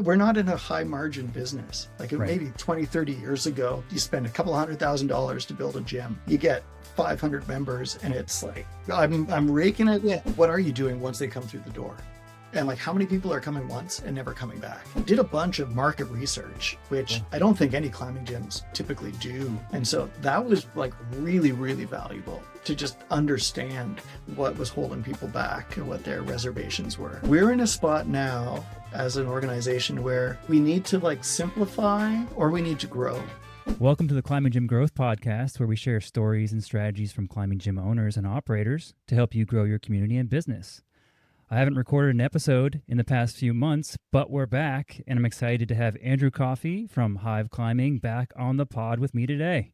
We're not in a high margin business. Like Right. maybe 20, 30 years ago, you spend a couple $100,000 to build a gym. You get 500 members and it's like, I'm raking it in. What are you doing once they come through the door? And like, how many people are coming once and never coming back? Did a bunch of market research, which I don't think any climbing gyms typically do. And so that was like really, really valuable to just understand what was holding people back and what their reservations were. We're in a spot now as an organization where we need to like simplify or we need to grow. Welcome to the Climbing Gym Growth Podcast, where we share stories and strategies from climbing gym owners and operators to help you grow your community and business. I haven't recorded an episode in the past few months, but we're back, and I'm excited to have Andrew Coffey from Hive Climbing back on the pod with me today.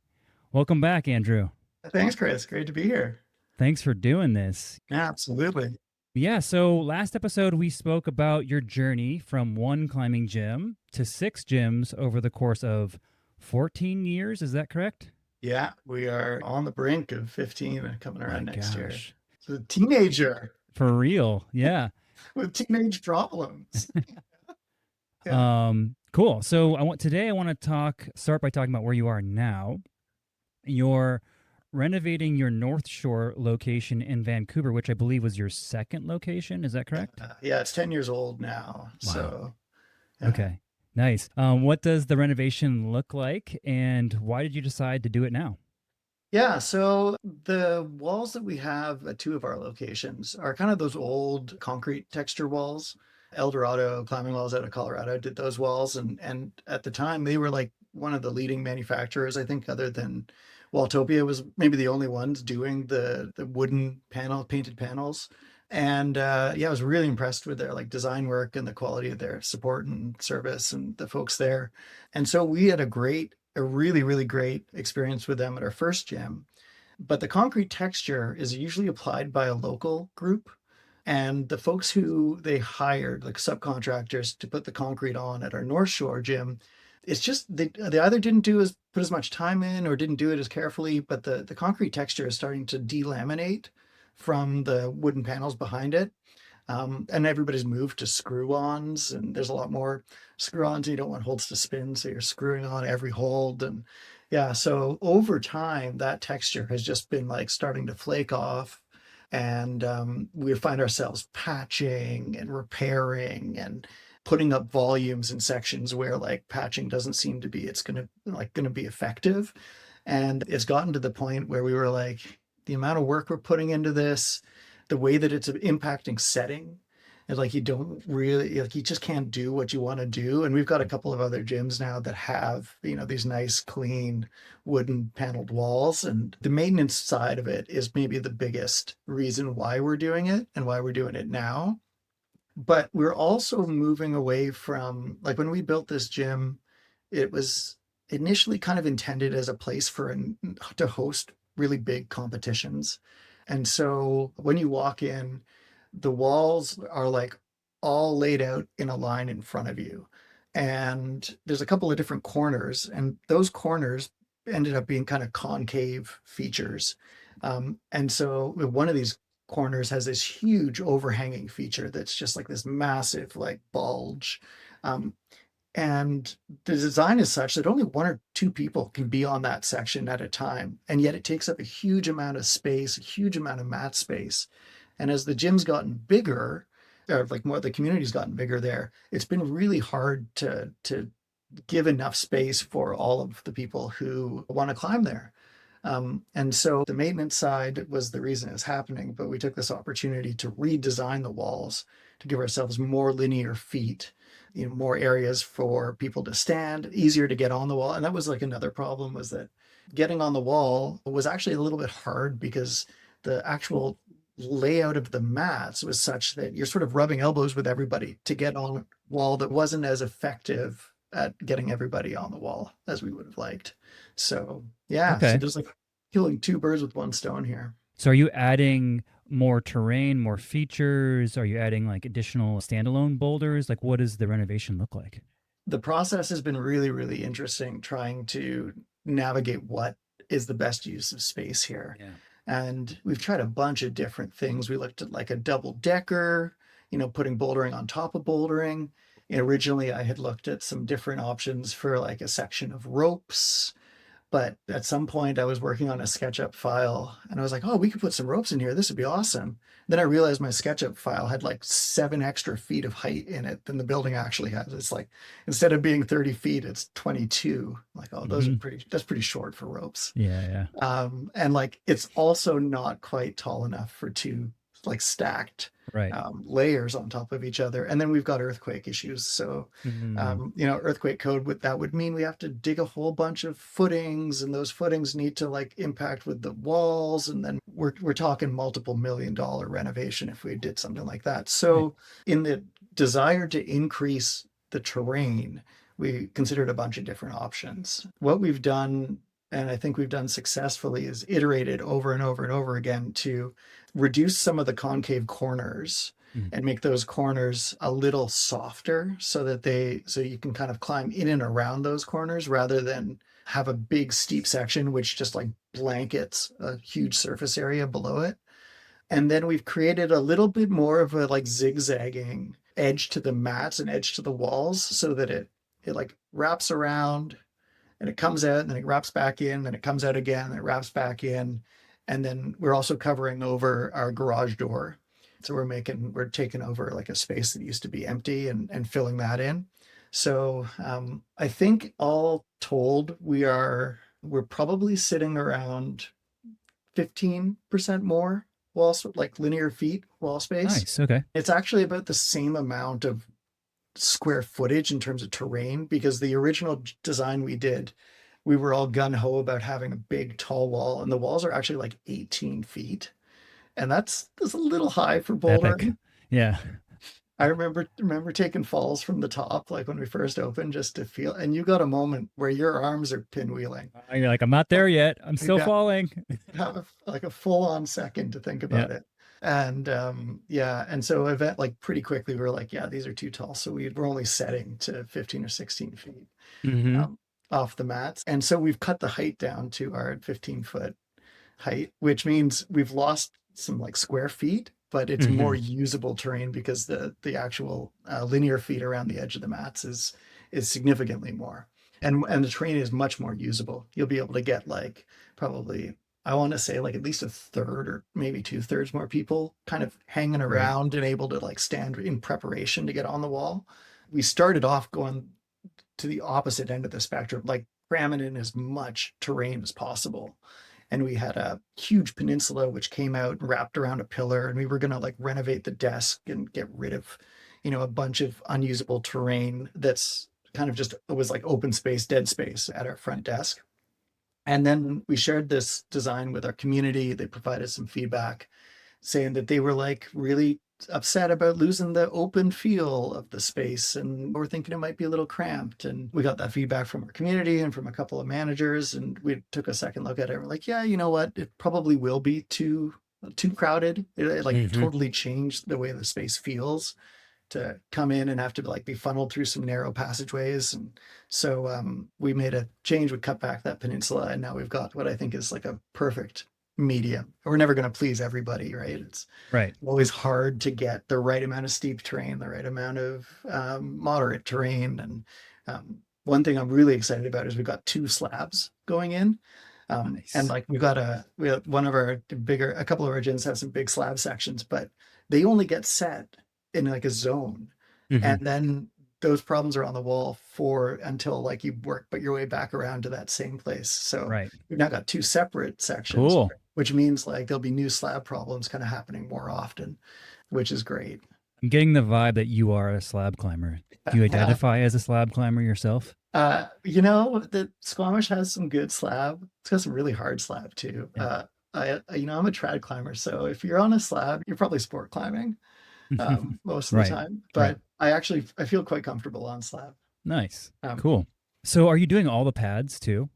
Welcome back, Andrew. Thanks, Chris. Great to be here. Thanks for doing this. Absolutely. Yeah, so last episode we spoke about your journey from one climbing gym to 6 gyms over the course of 14 years. Is that correct? Yeah, we are on the brink of 15 and coming around next year. So a teenager. For real, yeah. With teenage problems. Cool. So today I want to start by talking about where you are now. You're renovating your North Shore location in Vancouver, which I believe was your second location. Is that correct? Yeah, it's 10 years old now. Wow. So, yeah. Okay, nice. What does the renovation look like, and why did you decide to do it now? Yeah, so the walls that we have at 2 of our locations are kind of those old concrete texture walls. El Dorado Climbing Walls out of Colorado did those walls, and at the time they were like one of the leading manufacturers, I think, other than Walltopia was maybe the only ones doing the wooden painted panels. And yeah, I was really impressed with their like design work and the quality of their support and service and the folks there. And so we had a really, really great experience with them at our first gym. But the concrete texture is usually applied by a local group. And the folks who they hired, like subcontractors, to put the concrete on at our North Shore gym, it's just they either didn't put as much time in or didn't do it as carefully, but the concrete texture is starting to delaminate from the wooden panels behind it. And everybody's moved to screw-ons, and there's a lot more screw-ons. You don't want holds to spin, so you're screwing on every hold. And yeah, so over time, that texture has just been like starting to flake off. And we find ourselves patching and repairing and putting up volumes in sections where like patching doesn't seem to be, it's gonna be effective. And it's gotten to the point where we were like, the amount of work we're putting into this, the way that it's impacting setting, and like you don't really like you just can't do what you want to do. And we've got a couple of other gyms now that have, these nice clean wooden paneled walls, and the maintenance side of it is maybe the biggest reason why we're doing it and why we're doing it now. But we're also moving away from, like, when we built this gym, it was initially kind of intended as a place to host really big competitions. And so when you walk in, the walls are like all laid out in a line in front of you. And there's a couple of different corners, and those corners ended up being kind of concave features. And so one of these corners has this huge overhanging feature that's just like this massive like bulge. Um, and the design is such that only 1 or 2 people can be on that section at a time. And yet it takes up a huge amount of space, a huge amount of mat space. And as the gym's gotten bigger, or like more the community's gotten bigger there, it's been really hard to give enough space for all of the people who want to climb there. And so the maintenance side was the reason it's happening, but we took this opportunity to redesign the walls to give ourselves more linear feet, more areas for people to stand, easier to get on the wall. And that was like another problem, was that getting on the wall was actually a little bit hard because the actual layout of the mats was such that you're sort of rubbing elbows with everybody to get on a wall that wasn't as effective at getting everybody on the wall as we would have liked. So yeah, so Okay. there's like killing 2 birds with 1 stone here. So are you adding more terrain, more features? Are you adding like additional standalone boulders? Like, what does the renovation look like? The process has been really, really interesting, trying to navigate what is the best use of space here. Yeah. And we've tried a bunch of different things. We looked at like a double decker, putting bouldering on top of bouldering. Originally, I had looked at some different options for like a section of ropes, but at some point I was working on a SketchUp file and I was like, oh, we could put some ropes in here. This would be awesome. Then I realized my SketchUp file had like 7 extra feet of height in it than the building actually has. It's like, instead of being 30 feet, it's 22. I'm like, oh, Hmm. that's pretty short for ropes. Yeah, yeah. And like, it's also not quite tall enough for two like stacked Right. layers on top of each other. And then we've got earthquake issues. So, Mm, earthquake code, that would mean we have to dig a whole bunch of footings, and those footings need to like impact with the walls. And then we're talking multiple $1 million renovation if we did something like that. right. So, in the desire to increase the terrain, we considered a bunch of different options. What we've done, and I think we've done successfully, is iterated over and over and over again to reduce some of the concave corners Mm, and make those corners a little softer so you can kind of climb in and around those corners rather than have a big steep section which just like blankets a huge surface area below it. And then we've created a little bit more of a like zigzagging edge to the mats and edge to the walls so that it like wraps around and it comes out and then it wraps back in, then it comes out again, and it wraps back in. And then we're also covering over our garage door. So we're taking over like a space that used to be empty and filling that in. So I think all told, we're probably sitting around 15% more like linear feet wall space. nice. Okay. It's actually about the same amount of square footage in terms of terrain because the original design we did, we were all gun ho about having a big tall wall, and the walls are actually like 18 feet. And that's a little high for Epic. bouldering. Yeah. I remember taking falls from the top, like when we first opened, just to feel. And you got a moment where your arms are pinwheeling. You're like, I'm not there yet. I'm You still falling. have like a full on second to think Yeah. about it. And yeah, and so event like pretty quickly we were like, yeah, these are too tall. So we're only setting to 15 or 16 feet Hmm. um, off the mats. And so we've cut the height down to our 15-foot height, which means we've lost some like square feet, but it's more Hmm. usable terrain because the actual linear feet around the edge of the mats is significantly more, and the terrain is much more usable. You'll be able to get like probably, I want to say, like at least a third or maybe 2/3 more people kind of hanging Right. around and able to like stand in preparation to get on the wall. We started off going to the opposite end of the spectrum, like cramming in as much terrain as possible. And we had a huge peninsula which came out and wrapped around a pillar, and we were going to like renovate the desk and get rid of, a bunch of unusable terrain that's kind of just, it was like open space, dead space at our front desk. And then we shared this design with our community. They provided some feedback saying that they were like really upset about losing the open feel of the space and we're thinking it might be a little cramped. And we got that feedback from our community and from a couple of managers, and we took a second look at it. We're like, yeah, you know what, it probably will be too crowded. It like Hmm. totally changed the way the space feels to come in and have to like be funneled through some narrow passageways. And so we made a change. We cut back that peninsula, and now we've got what I think is like a perfect medium. We're never going to please everybody, right? It's Right. always hard to get the right amount of steep terrain, the right amount of moderate terrain. And one thing I'm really excited about is we've got two slabs going in. And Nice. like we have one of our a couple of our gyms have some big slab sections, but they only get set in like a zone. Hmm. And then those problems are on the wall for until like you work but your way back around to that same place. So Right. we've now got two separate sections, Cool. which means like there'll be new slab problems kind of happening more often, which is great. I'm getting the vibe that you are a slab climber. Do you identify as a slab climber yourself? The Squamish has some good slab. It's got some really hard slab too. Yeah. I'm a trad climber, so if you're on a slab, you're probably sport climbing most of the Right. time. Right. But I feel quite comfortable on slab. Nice. Um, Cool. So are you doing all the pads too?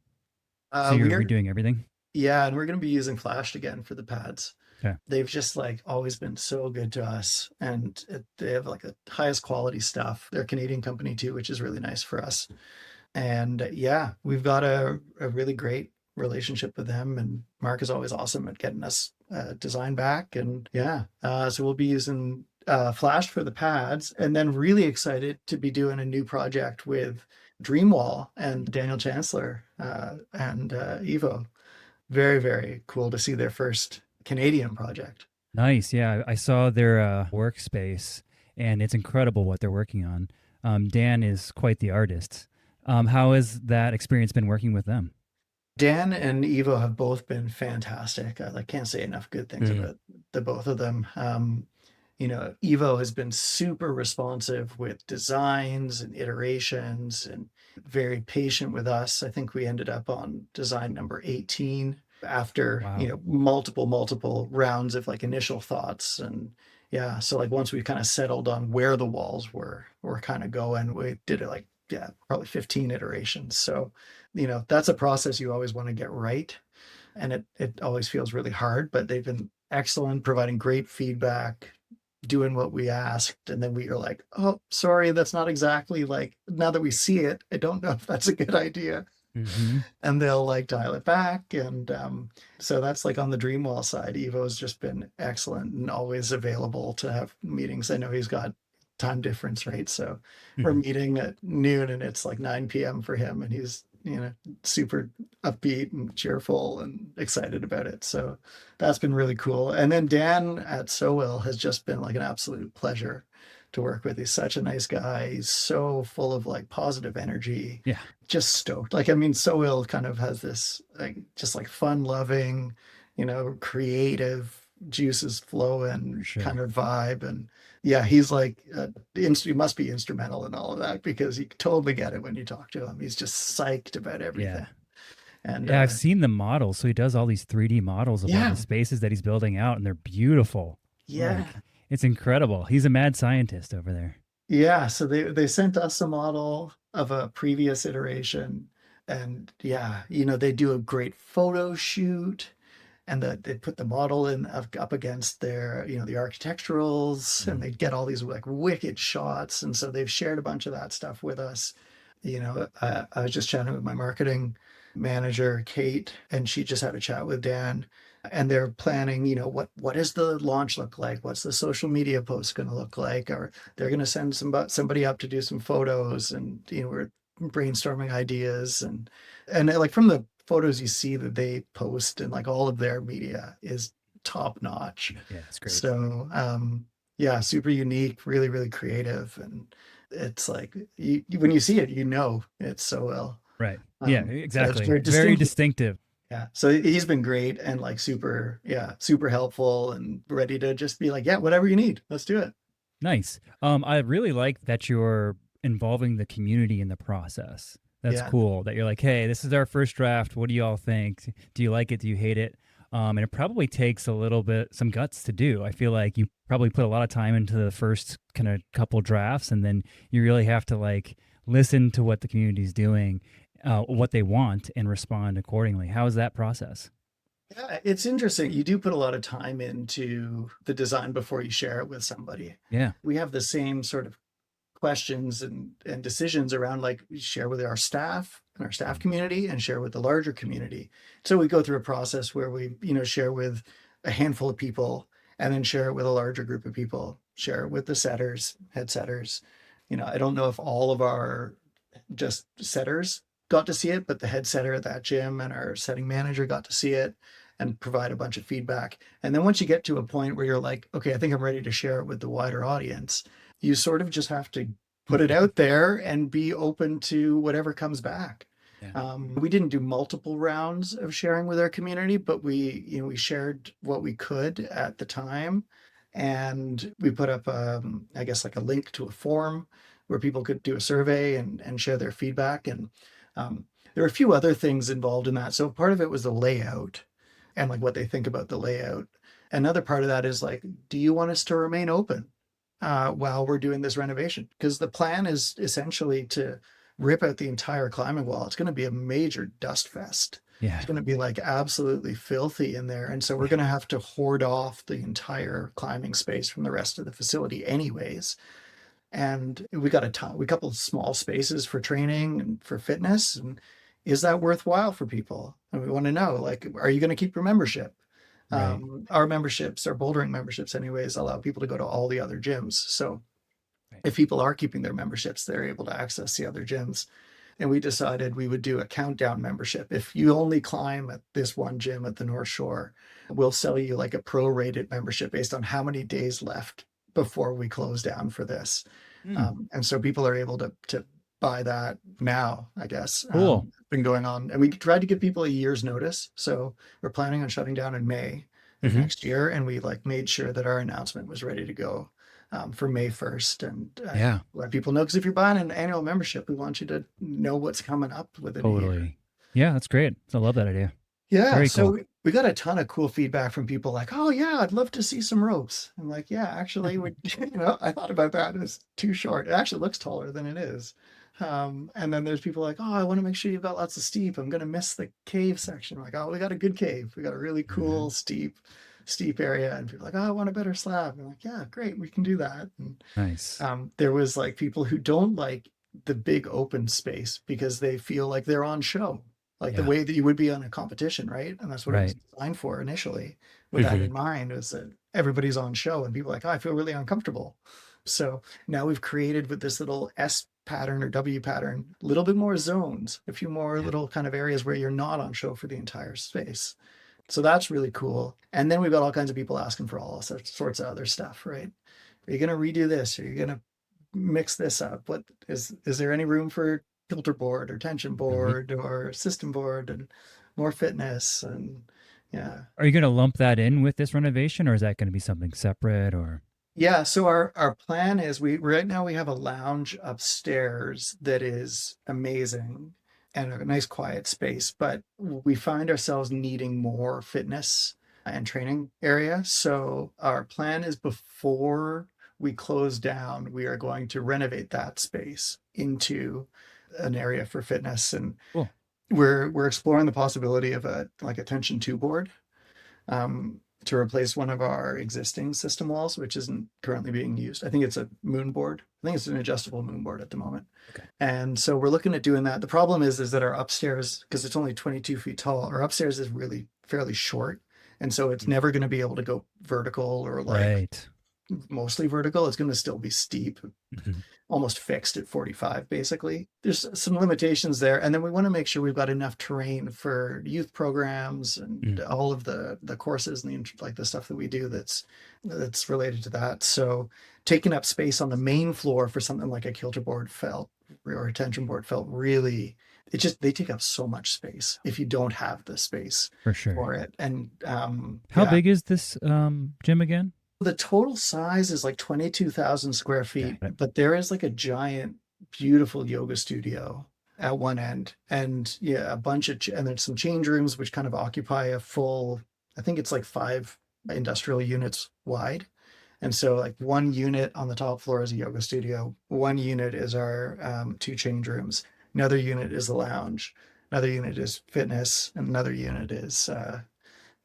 So you're we are redoing everything? Yeah, and we're going to be using Flashed again for the pads. Okay. They've just like always been so good to us, and they have like the highest quality stuff. They're a Canadian company too, which is really nice for us. And yeah, we've got a really great relationship with them, and Mark is always awesome at getting us design back. And yeah, so we'll be using flashed for the pads, and then really excited to be doing a new project with Dreamwall and Daniel Chancellor and Evo. Very, very cool to see their first Canadian project. Nice. Yeah, I saw their workspace, and it's incredible what they're working on. Dan is quite the artist. How has that experience been working with them? Dan and Evo have both been fantastic. I like can't say enough good things Mm. about the both of them. Evo has been super responsive with designs and iterations and very patient with us. I think we ended up on design number 18 after, Wow. multiple rounds of like initial thoughts. And yeah, so like once we kind of settled on where the walls were kind of going, we did it like, yeah, probably 15 iterations. So, that's a process you always want to get right. And it always feels really hard, but they've been excellent, providing great feedback, doing what we asked. And then we are like, oh, sorry, that's not exactly like, now that we see it, I don't know if that's a good idea. Hmm. And they'll like dial it back. And so that's like on the Dreamwall side. Evo's just been excellent and always available to have meetings. I know he's got time difference, right? So we're Hmm. meeting at noon and it's like 9 p.m. for him. And he's, super upbeat and cheerful and excited about it. So that's been really cool. And then Dan at Sowell has just been like an absolute pleasure to work with. He's such a nice guy. He's so full of like positive energy, Yeah, just stoked. Like, I mean, Sowell kind of has this like just like fun loving, creative juices for flowing kind sure. of vibe. And yeah, he's like, he must be instrumental in all of that because you totally get it when you talk to him. He's just psyched about Yeah. everything. And Yeah, I've seen the models. So he does all these 3D models of all the yeah, spaces that he's building out, and they're beautiful. yeah, Like, it's incredible. He's a mad scientist over there. yeah. So they sent us a model of a previous iteration. And yeah, they do a great photo shoot and they put the model in up against their the architecturals and Mm. they get all these like wicked shots, and so they've shared a bunch of that stuff with us. I was just chatting with my marketing manager Kate, and she just had a chat with Dan, and they're planning, what does the launch look like, what's the social media post going to look like, or they're going to send somebody up to do some photos, and we're brainstorming ideas. And like from the photos you see that they post and like all of their media is top notch. Yeah, it's great. So yeah, super unique, really, really creative. And it's like when you see it, it's so well. Right. Yeah, So it's exactly. very Very distinct. distinctive. Yeah. So he's been great and like super, yeah, super helpful and ready to just be like, yeah, whatever you need, let's do it. Nice. I really like that you're involving the community in the process. That's Yeah. cool that you're like, hey, this is our first draft. What do y'all think? Do you like it? Do you hate it? And it probably takes a little bit, some guts to do. I feel like you probably put a lot of time into the first kind of couple drafts, and then you really have to like listen to what the community's doing, what they want, and respond accordingly. How is that process? Yeah, it's interesting. You do put a lot of time into the design before you share it with somebody. Yeah. We have the same sort of questions and decisions around like we share with our staff and our staff Mm. community and share with the larger community. So we go through a process where we, share with a handful of people and then share it with a larger group of people, share it with the setters, head setters. I don't know if all of our just setters got to see it, but the head setter at that gym and our setting manager got to see it and provide a bunch of feedback. And then once you get to a point where you're like, okay, I think I'm ready to share it with the wider audience, you sort of just have to put it out there and be open to whatever comes back. Yeah. We didn't do multiple rounds of sharing with our community, but we shared what we could at the time, and we put up, I guess, like a link to a form where people could do a survey and share their feedback. And there are a few other things involved in that. So part of it was the layout and like what they think about the layout. Another part of that is like, do you want us to remain open while we're doing this renovation? Because the plan is essentially to rip out the entire climbing wall. It's going to be a major dust fest. Yeah. It's going to be like absolutely filthy in there. And so we're Yeah. going to have to hoard off the entire climbing space from the rest of the facility anyways. And we got we couple of small spaces for training and for fitness. And is that worthwhile for people? And we want to know, like, are you going to keep your membership? Right. Our memberships, our bouldering memberships anyways, allow people to go to all the other gyms. So Right. if people are keeping their memberships, they're able to access the other gyms. And we decided we would do a countdown membership. If you only climb at this one gym at the North Shore, we'll sell you like a prorated membership based on how many days left before we close down for this. Hmm. And so people are able to buy that now, I guess. Cool. Been going on, and we tried to give people a year's notice. So we're planning on shutting down in May of Hmm. next year, and we like made sure that our announcement was ready to go for May 1st, and Yeah, let people know, because if you're buying an annual membership, we want you to know what's coming up within a year. totally. Yeah, that's great. I love that idea. Yeah, Very so cool. we got a ton of cool feedback from people like, "Oh yeah, I'd love to see some ropes." I'm like, "Yeah, actually, we, I thought about that. It's too short. It actually looks taller than it is." And then there's people like, "Oh, I want to make sure you've got lots of steep. I'm gonna miss the cave section." I'm like, "Oh, we got a good cave. We got a really cool Hmm. steep area." And people are like, "Oh, I want a better slab." I'm like, "Yeah, great, we can do that." And Nice. there was like people who don't like the big open space because they feel like they're on show, like the Yeah. way that you would be on a competition, right? And that's what it was Right. designed for initially. With that Hmm. in mind, was that everybody's on show, and people are like, oh, I feel really uncomfortable. So now we've created with this little S pattern or W pattern, a little bit more zones, a few more Yeah. little kind of areas where you're not on show for the entire space. So that's really cool. And then we've got all kinds of people asking for all sorts of other stuff, right? Are you going to redo this? Are you going to mix this up? What is there any room for filter board or tension Hmm. board or system board and more fitness? And yeah. Are you going to lump that in with this renovation, or is that going to be something separate? Or Yeah, so our plan is, we right now we have a lounge upstairs that is amazing and a nice quiet space, but we find ourselves needing more fitness and training area. So our plan is, before we close down, we are going to renovate that space into an area for fitness, and cool. we're exploring the possibility of a like a tension two board, to replace one of our existing system walls, which isn't currently being used. I think it's a moon board. I think it's an adjustable moon board at the moment. Okay. And so we're looking at doing that. The problem is that our upstairs, because it's only 22 feet tall, our upstairs is really fairly short. And so it's never going to be able to go vertical, or like Right. mostly vertical. It's going to still be steep, Hmm. almost fixed at 45, basically. There's some limitations there. And then we want to make sure we've got enough terrain for youth programs and Mm. all of the courses and like the stuff that we do that's related to that. So taking up space on the main floor for something like a kilter board felt, or a tension board, felt really, they take up so much space if you don't have the space For sure. for it. And How yeah, big is this gym again? the total size is like 22,000 square Got feet, it. but there is like a giant, beautiful yoga studio at one end. And yeah, a bunch of, and there's some change rooms, which kind of occupy a full, I think it's like 5 industrial units wide. And so, like, one unit on the top floor is a yoga studio, one unit is our two change rooms, another unit is the lounge, another unit is fitness, and another unit is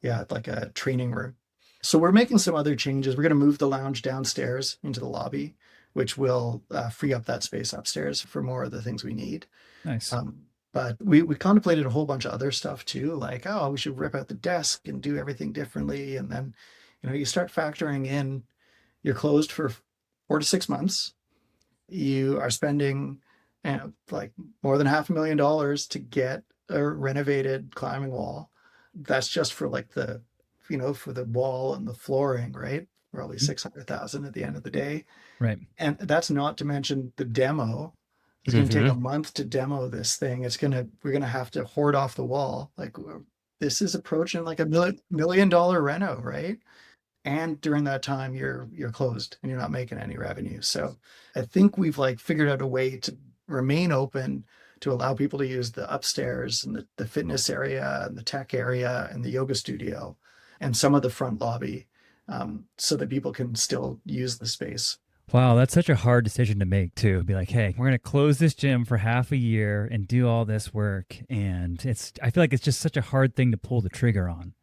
yeah, like a training room. So we're making some other changes. We're going to move the lounge downstairs into the lobby, which will free up that space upstairs for more of the things we need. Nice. Um, but we contemplated a whole bunch of other stuff too, like, oh, we should rip out the desk and do everything differently. And then, you start factoring in, you're closed for 4 to 6 months. You are spending, like more than $500,000 to get a renovated climbing wall. That's just for like for the wall and the flooring, right? Probably Mhm. 600,000 at the end of the day. Right. And that's not to mention the demo. It's going to take a Hmm. month to demo this thing. We're going to have to hoard off the wall. Like, this is approaching like $1 million reno, right? And during that time, you're closed and you're not making any revenue. So I think we've like figured out a way to remain open, to allow people to use the upstairs and the fitness area and the tech area and the yoga studio and some of the front lobby, so that people can still use the space. Wow, that's such a hard decision to make too. Be like, hey, we're going to close this gym for half a year and do all this work, and I feel like it's just such a hard thing to pull the trigger on.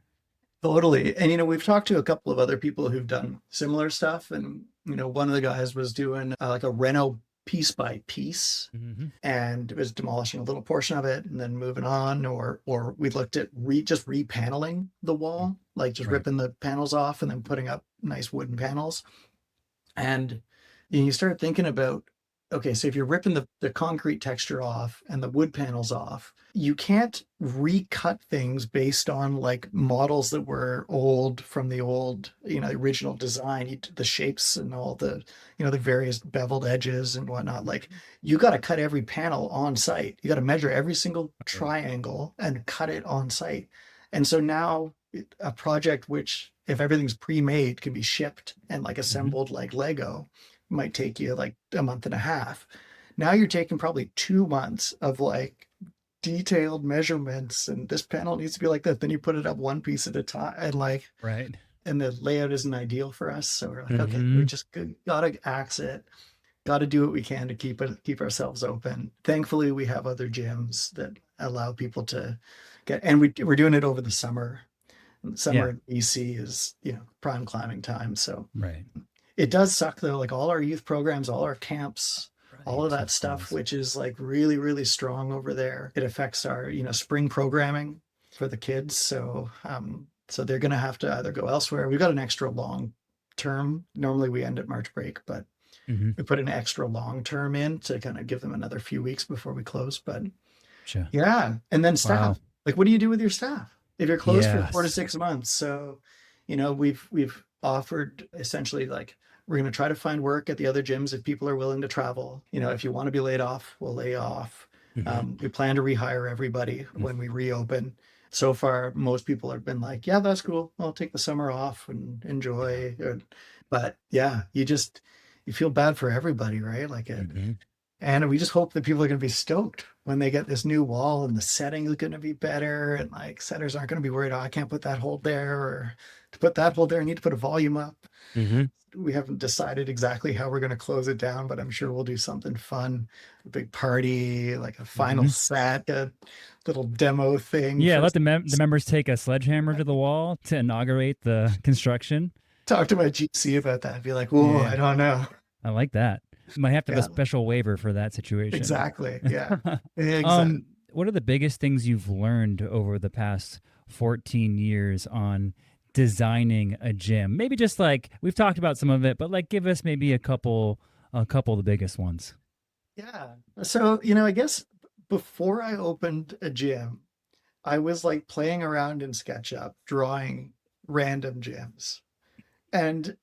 Totally. And we've talked to a couple of other people who've done similar stuff. And one of the guys was doing like a reno piece by piece, Mm-hmm. and it was demolishing a little portion of it and then moving on, or we looked at just repaneling the wall, like just Right. ripping the panels off and then putting up nice wooden panels. And you start thinking about, okay, so if you're ripping the concrete texture off and the wood panels off, you can't recut things based on like models that were old from the old, original design, the shapes and all the, the various beveled edges and whatnot. Like you got to cut every panel on site. You got to measure every single Right. triangle and cut it on site. And so now a project which, if everything's pre-made, can be shipped and like Mm-hmm. assembled like Lego, might take you like a month and a half. Now you're taking probably 2 months of like detailed measurements, and this panel needs to be like that. Then you put it up one piece at a time, and like, Right. and the layout isn't ideal for us. So we're like, okay, we Mm-hmm. just gotta axe it. Got to do what we can to keep ourselves open. Thankfully, we have other gyms that allow people to get, and we're doing it over the summer. Summer Yeah. in BC is, prime climbing time. So Right. it does suck though, like all our youth programs, all our camps, all of Right. that Of stuff, course. which is like really, really strong over there. It affects our, spring programming for the kids. So they're going to have to either go elsewhere. We've got an extra long term. Normally we end at March break, but Mm-hmm. we put an extra long term in to kind of give them another few weeks before we close. But Sure. yeah. And then Wow. staff. Like, what do you do with your staff if you're closed for 4 to Yes. 6 months? So, we've offered essentially like we're going to try to find work at the other gyms if people are willing to travel. If you want to be laid off, we'll lay off. Mm-hmm. We plan to rehire everybody when we reopen. So far, most people have been like, "Yeah, that's cool. I'll take the summer off and Yeah. enjoy." But yeah, you feel bad for everybody, right? Like it, Mm-hmm. and we just hope that people are going to be stoked when they get this new wall and the setting is going to be better. And like setters aren't going to be worried, oh, I can't put that hold there, or to put that hold there, I need to put a volume up. Mm-hmm. We haven't decided exactly how we're going to close it down, but I'm sure we'll do something fun, a big party, like a final Mm-hmm. set, a little demo thing Yeah. for Let the members take a sledgehammer to the wall to inaugurate the construction. talk to my GC about that. Be like, Yeah. whoa, I Yeah. don't know. I like that. Might have to have a Yeah, special waiver for that situation. exactly. Yeah, exactly. What are the biggest things you've learned over the past 14 years on designing a gym? Maybe just like we've talked about some of it, but like give us maybe a couple of the biggest ones. Yeah. So, I guess before I opened a gym, I was like playing around in SketchUp, drawing random gyms. And,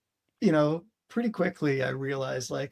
pretty quickly I realized like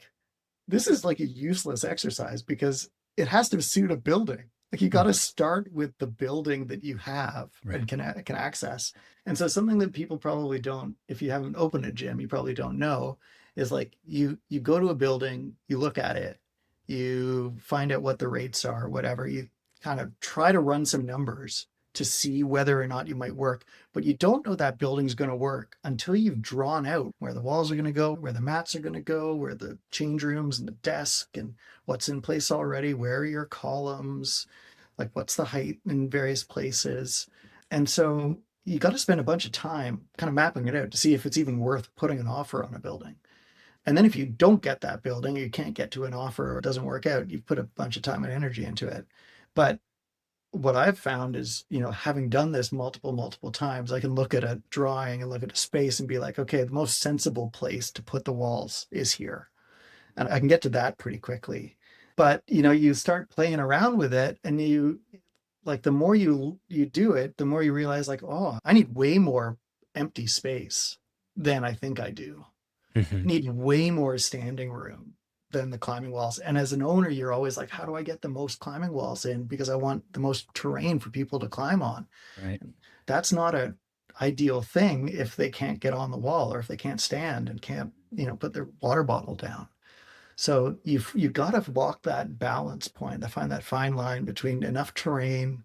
this is like a useless exercise because it has to suit a building. Like you got to Mhm. start with the building that you have Right. and can access. And so something that people probably don't, if you haven't opened a gym, you probably don't know, is like you go to a building, you look at it, you find out what the rates are, whatever. You kind of try to run some numbers to see whether or not you might work, but you don't know that building's going to work until you've drawn out where the walls are going to go, where the mats are going to go, where the change rooms and the desk and what's in place already, where are your columns, like what's the height in various places. And so you got to spend a bunch of time kind of mapping it out to see if it's even worth putting an offer on a building. And then if you don't get that building, or you can't get to an offer, or it doesn't work out, you've put a bunch of time and energy into it. But what I've found is, having done this multiple times, I can look at a drawing and look at a space and be like, okay, the most sensible place to put the walls is here. And I can get to that pretty quickly. But, you start playing around with it, and like the more you do it, the more you realize like, oh, I need way more empty space than I think I do. Mhm. Need way more standing room than the climbing walls. And as an owner, you're always like, how do I get the most climbing walls in? Because I want the most terrain for people to climb on. Right. And that's not an ideal thing if they can't get on the wall or if they can't stand and can't, put their water bottle down. So you've got to walk that balance point, to find that fine line between enough terrain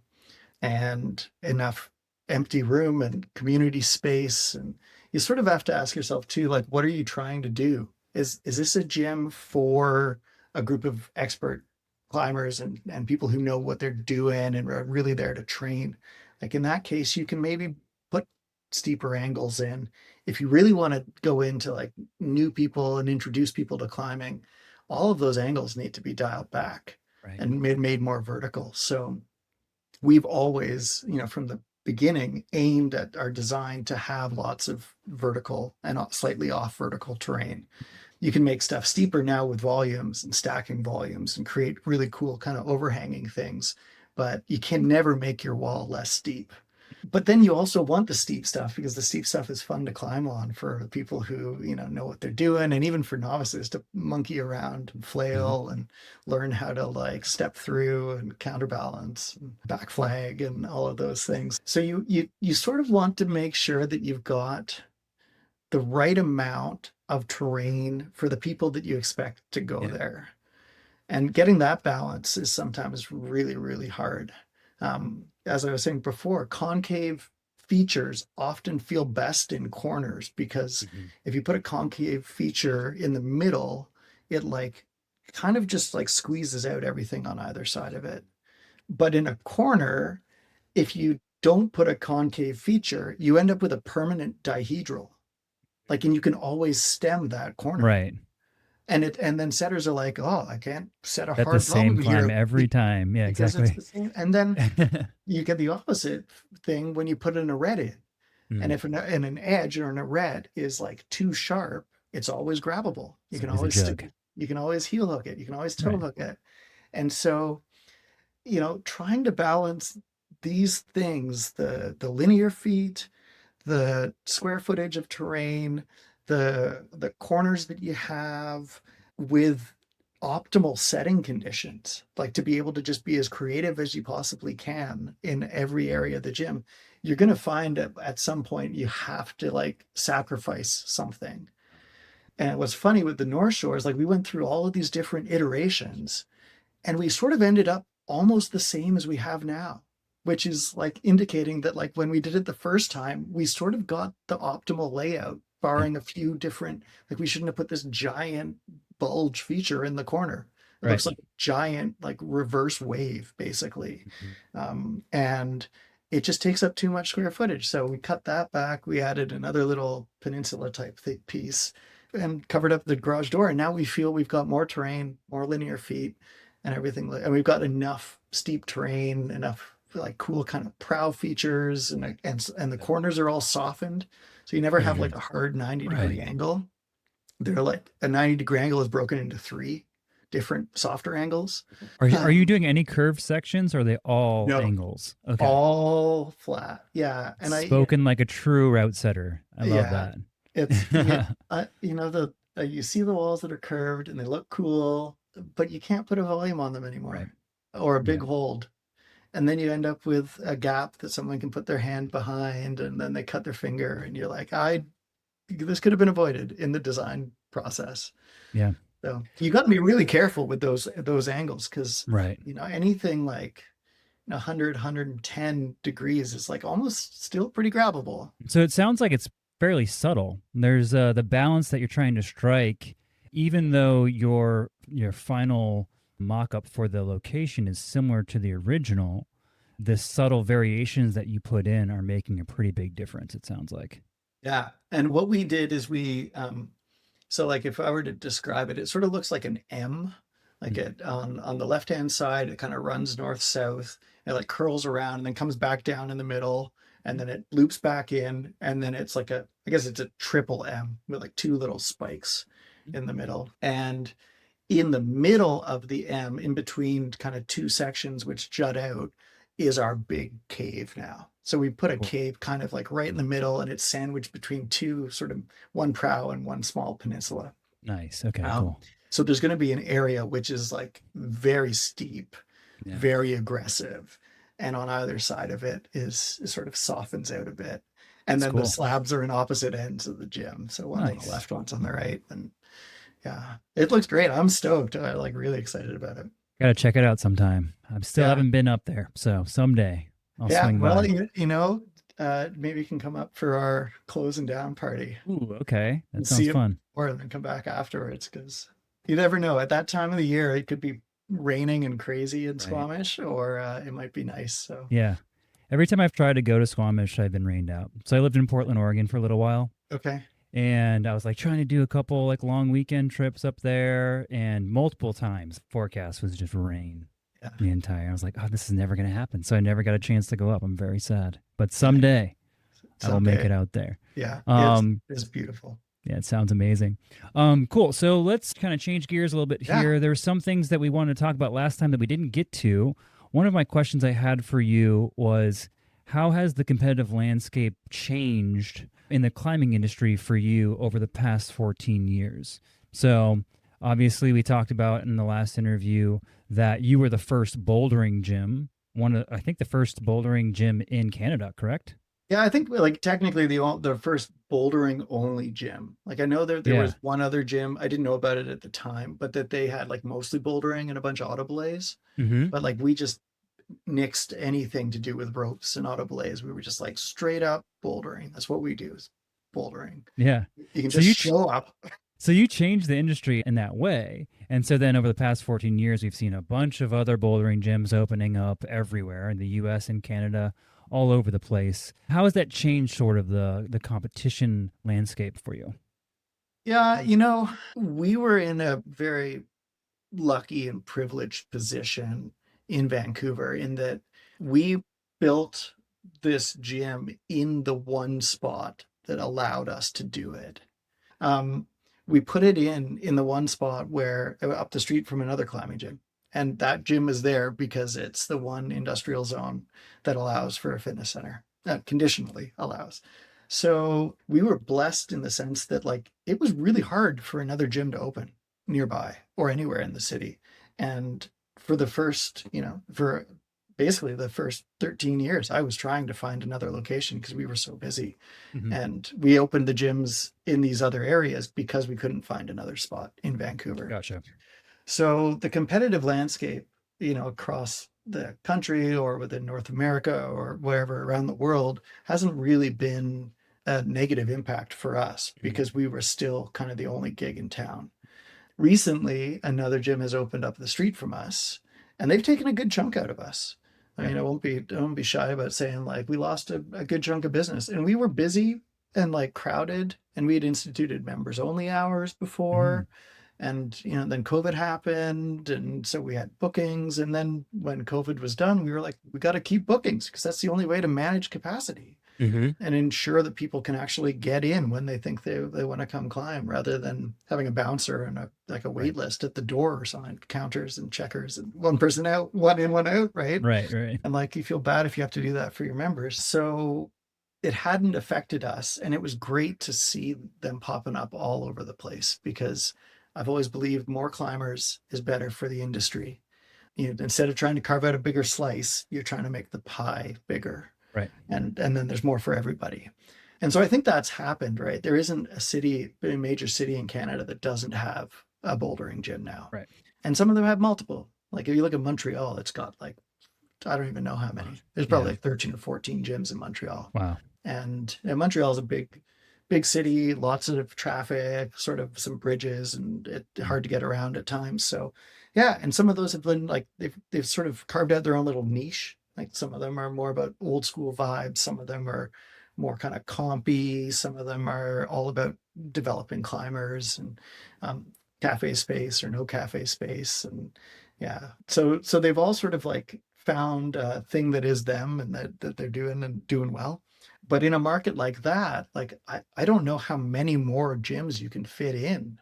and enough empty room and community space. And you sort of have to ask yourself too, like, what are you trying to do? Is this a gym for a group of expert climbers and people who know what they're doing and are really there to train? Like in that case, you can maybe put steeper angles in. If you really want to go into like new people and introduce people to climbing, all of those angles need to be dialed back Right. and made more vertical. So we've always, from the beginning, aimed at our design to have lots of vertical and slightly off vertical terrain. You can make stuff steeper now with volumes and stacking volumes and create really cool kind of overhanging things, but you can never make your wall less steep. But then you also want the steep stuff because the steep stuff is fun to climb on for people who, know what they're doing, and even for novices to monkey around and Mhm. flail and learn how to like step through and counterbalance and back flag and all of those things. So you sort of want to make sure that you've got the right amount of terrain for the people that you expect to go Yeah. there. And getting that balance is sometimes really, really hard. As I was saying before, concave features often feel best in corners because Mhm. if you put a concave feature in the middle, it like kind of just like squeezes out everything on either side of it. But in a corner, if you don't put a concave feature, you end up with a permanent dihedral. Like, and you can always stem that corner. Right. And then setters are like, oh, I can't set a At the hard same problem climb here every time. Yeah, because it's exactly. the same. And then you get the opposite thing when you put in a red in. And Mm. if an edge or in a red is like too sharp, it's always grabbable. You It's can always a always stick jug. it. You can always heel hook it. You can always toe Right. hook it. And so, trying to balance these things, the linear feet, the square footage of terrain, the corners that you have with optimal setting conditions, like to be able to just be as creative as you possibly can in every area of the gym. You're going to find at some point you have to like sacrifice something. And what's funny with the North Shore is like we went through all of these different iterations and we sort of ended up almost the same as we have now, which is like indicating that like when we did it the first time, we sort of got the optimal layout, Yeah. barring a few different, like we shouldn't have put this giant bulge feature in the corner. It Right. looks like a giant like reverse wave basically. Mhm. And it just takes up too much square footage. So we cut that back. We added another little peninsula type piece and covered up the garage door. And now we feel we've got more terrain, more linear feet and everything. And we've got enough steep terrain, enough like cool kind of prow features, and the corners are all softened, so you never have like Mhm. a hard 90-degree Right. angle. They're like a 90-degree angle is broken into three different softer angles. Are you Um, doing any curved sections or are they all no, angles? Okay. all flat. Yeah, and Spoken like a true route setter. I love yeah, that. it's the you see the walls that are curved and they look cool, but you can't put a volume on them Right. anymore or a Yeah. big hold. And then you end up with a gap that someone can put their hand behind and then they cut their finger and you're like, this could have been avoided in the design process. Yeah. So you got to be really careful with those angles because Right. anything like 100, 110 degrees is like almost still pretty grabbable. So it sounds like it's fairly subtle. There's the balance that you're trying to strike, even though your final mock-up for the location is similar to the original. The subtle variations that you put in are making a pretty big difference. It sounds like. Yeah. And what we did is so like if I were to describe it, it sort of looks like an M. Like Mm. it on the left hand side, it kind of runs north south. It like curls around and then comes back down in the middle, and then it loops back in, and then it's like I guess it's a triple M with like two little spikes in the middle. And in the middle of the M, in between kind of two sections which jut out, is our big cave now. So we put a Cool. cave kind of like right in the middle, and it's sandwiched between two sort of one prow and one small peninsula. Nice. Okay. Um, Cool. so there's going to be an area which is like very steep, Yeah. very aggressive, and on either side of it is sort of softens out a bit. And That's then the cool. slabs are in opposite ends of the gym. So one's on the Nice. left, one's on the right, and yeah, it looks great. I'm stoked. I'm like really excited about it. Got to check it out sometime. I still Yeah. haven't been up there, so someday I'll Yeah. swing Well, by. maybe you can come up for our closing down party Ooh, okay. That and sounds see it fun. more and then come back afterwards because you never know. At that time of the year, it could be raining and crazy in Right. Squamish, or it might be nice. So, Yeah. Every time I've tried to go to Squamish, I've been rained out. So I lived in Portland, Oregon for a little while, okay. And I was like trying to do a couple like long weekend trips up there, and multiple times forecast was just rain Yeah. the entire. I was like, oh, this is never going to happen. So I never got a chance to go up. I'm very sad. But Yeah. someday I will make Someday. it out there. Yeah. Um, It's beautiful. yeah, it sounds amazing. Cool. So let's kind of change gears a little bit Yeah. here. There's some things that we wanted to talk about last time that we didn't get to. One of my questions I had for you was, how has the competitive landscape changed in the climbing industry for you over the past 14 years? So obviously we talked about in the last interview that you were the first bouldering gym, I think the first bouldering gym in Canada, correct? Yeah, I think like technically the first bouldering only gym. Like I know there Yeah. was one other gym. I didn't know about it at the time, but that they had like mostly bouldering and a bunch of auto belays. Mm-hmm. But like we just nixed anything to do with ropes and auto belays. We were just like straight up bouldering. That's what we do is bouldering. Yeah. You can So just you show up. So you changed the industry in that way. And so then over the past 14 years, we've seen a bunch of other bouldering gyms opening up everywhere in the US and Canada, all over the place. How has that changed sort of the competition landscape for you? Yeah, we were in a very lucky and privileged position in Vancouver in that we built this gym in the one spot that allowed us to do it. Um, we put it in the one spot where up the street from another climbing gym. And that gym is there because it's the one industrial zone that allows for a fitness center, that conditionally allows. So we were blessed in the sense that like it was really hard for another gym to open nearby or anywhere in the city. And for the first, for basically the first 13 years, I was trying to find another location because we were so busy. Mm-hmm. And we opened the gyms in these other areas because we couldn't find another spot in Vancouver. Gotcha. So the competitive landscape, across the country or within North America or wherever around the world hasn't really been a negative impact for us Mm-hmm. because we were still kind of the only gig in town. Recently, another gym has opened up the street from us, and they've taken a good chunk out of us. I Yeah. mean, I won't be shy about saying like we lost a good chunk of business, and we were busy and like crowded, and we had instituted members only hours Mm-hmm. before, and then COVID happened, and so we had bookings, and then when COVID was done, we were like, we got to keep bookings because that's the only way to manage capacity Mm-hmm. and ensure that people can actually get in when they think they want to come climb rather than having a bouncer and a Right. wait list at the door or something, counters and checkers and one person out, one in, one out, right? Right. Right. And like you feel bad if you have to do that for your members. So it hadn't affected us. And it was great to see them popping up all over the place because I've always believed more climbers is better for the industry. Instead of trying to carve out a bigger slice, you're trying to make the pie bigger Right. and then there's more for everybody. And so I think that's happened, right? There isn't a major city in Canada that doesn't have a bouldering gym now. Right. And some of them have multiple. Like if you look at Montreal, it's got like, I don't even know how many. There's probably Yeah. like 13 or 14 gyms in Montreal. Wow. And Montreal is a big city, lots of traffic, sort of some bridges, and it's Mm-hmm. hard to get around at times. So, yeah, and some of those have been like they've sort of carved out their own little niche. Like some of them are more about old school vibes, some of them are more kind of compy, some of them are all about developing climbers and um, cafe space or no cafe space, and yeah, so they've all sort of like found a thing that is them and that they're doing and doing well. But in a market like that, like I don't know how many more gyms you can fit in.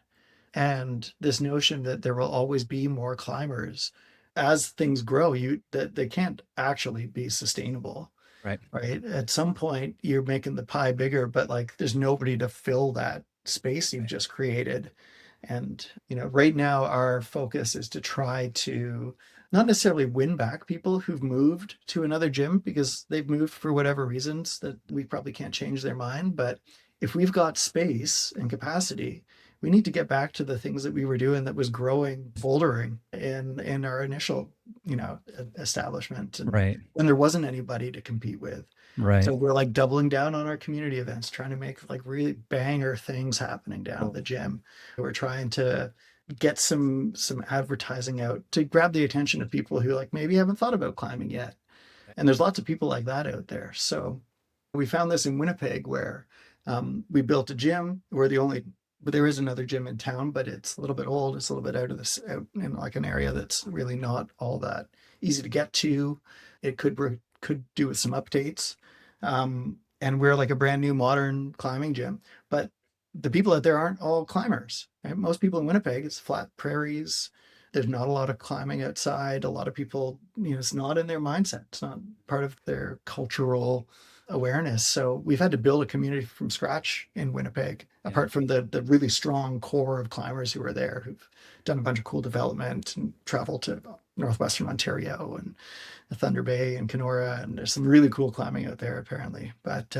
And this notion that there will always be more climbers as things grow, that they can't actually be sustainable, Right. right? At some point you're making the pie bigger, but like there's nobody to fill that space you've Right. just created. And, right now our focus is to try to not necessarily win back people who've moved to another gym because they've moved for whatever reasons that we probably can't change their mind. But if we've got space and capacity, we need to get back to the things that we were doing that was growing bouldering in our initial, establishment and Right. when there wasn't anybody to compete with. Right. So we're like doubling down on our community events, trying to make like really banger things happening down at the gym. We're trying to get some advertising out to grab the attention of people who like maybe haven't thought about climbing yet. And there's lots of people like that out there. So we found this in Winnipeg where We built a gym. We're the only, but there is another gym in town, but it's a little bit old. It's a little bit out in like an area that's really not all that easy to get to. It could do with some updates. And we're like a brand new modern climbing gym, but the people out there aren't all climbers. Right? Most people in Winnipeg, it's flat prairies. There's not a lot of climbing outside. A lot of people, it's not in their mindset. It's not part of their cultural awareness. So we've had to build a community from scratch in Winnipeg, Yeah. apart from the really strong core of climbers who are there, who've done a bunch of cool development and traveled to northwestern Ontario and the Thunder Bay and Kenora. And there's some really cool climbing out there, apparently. But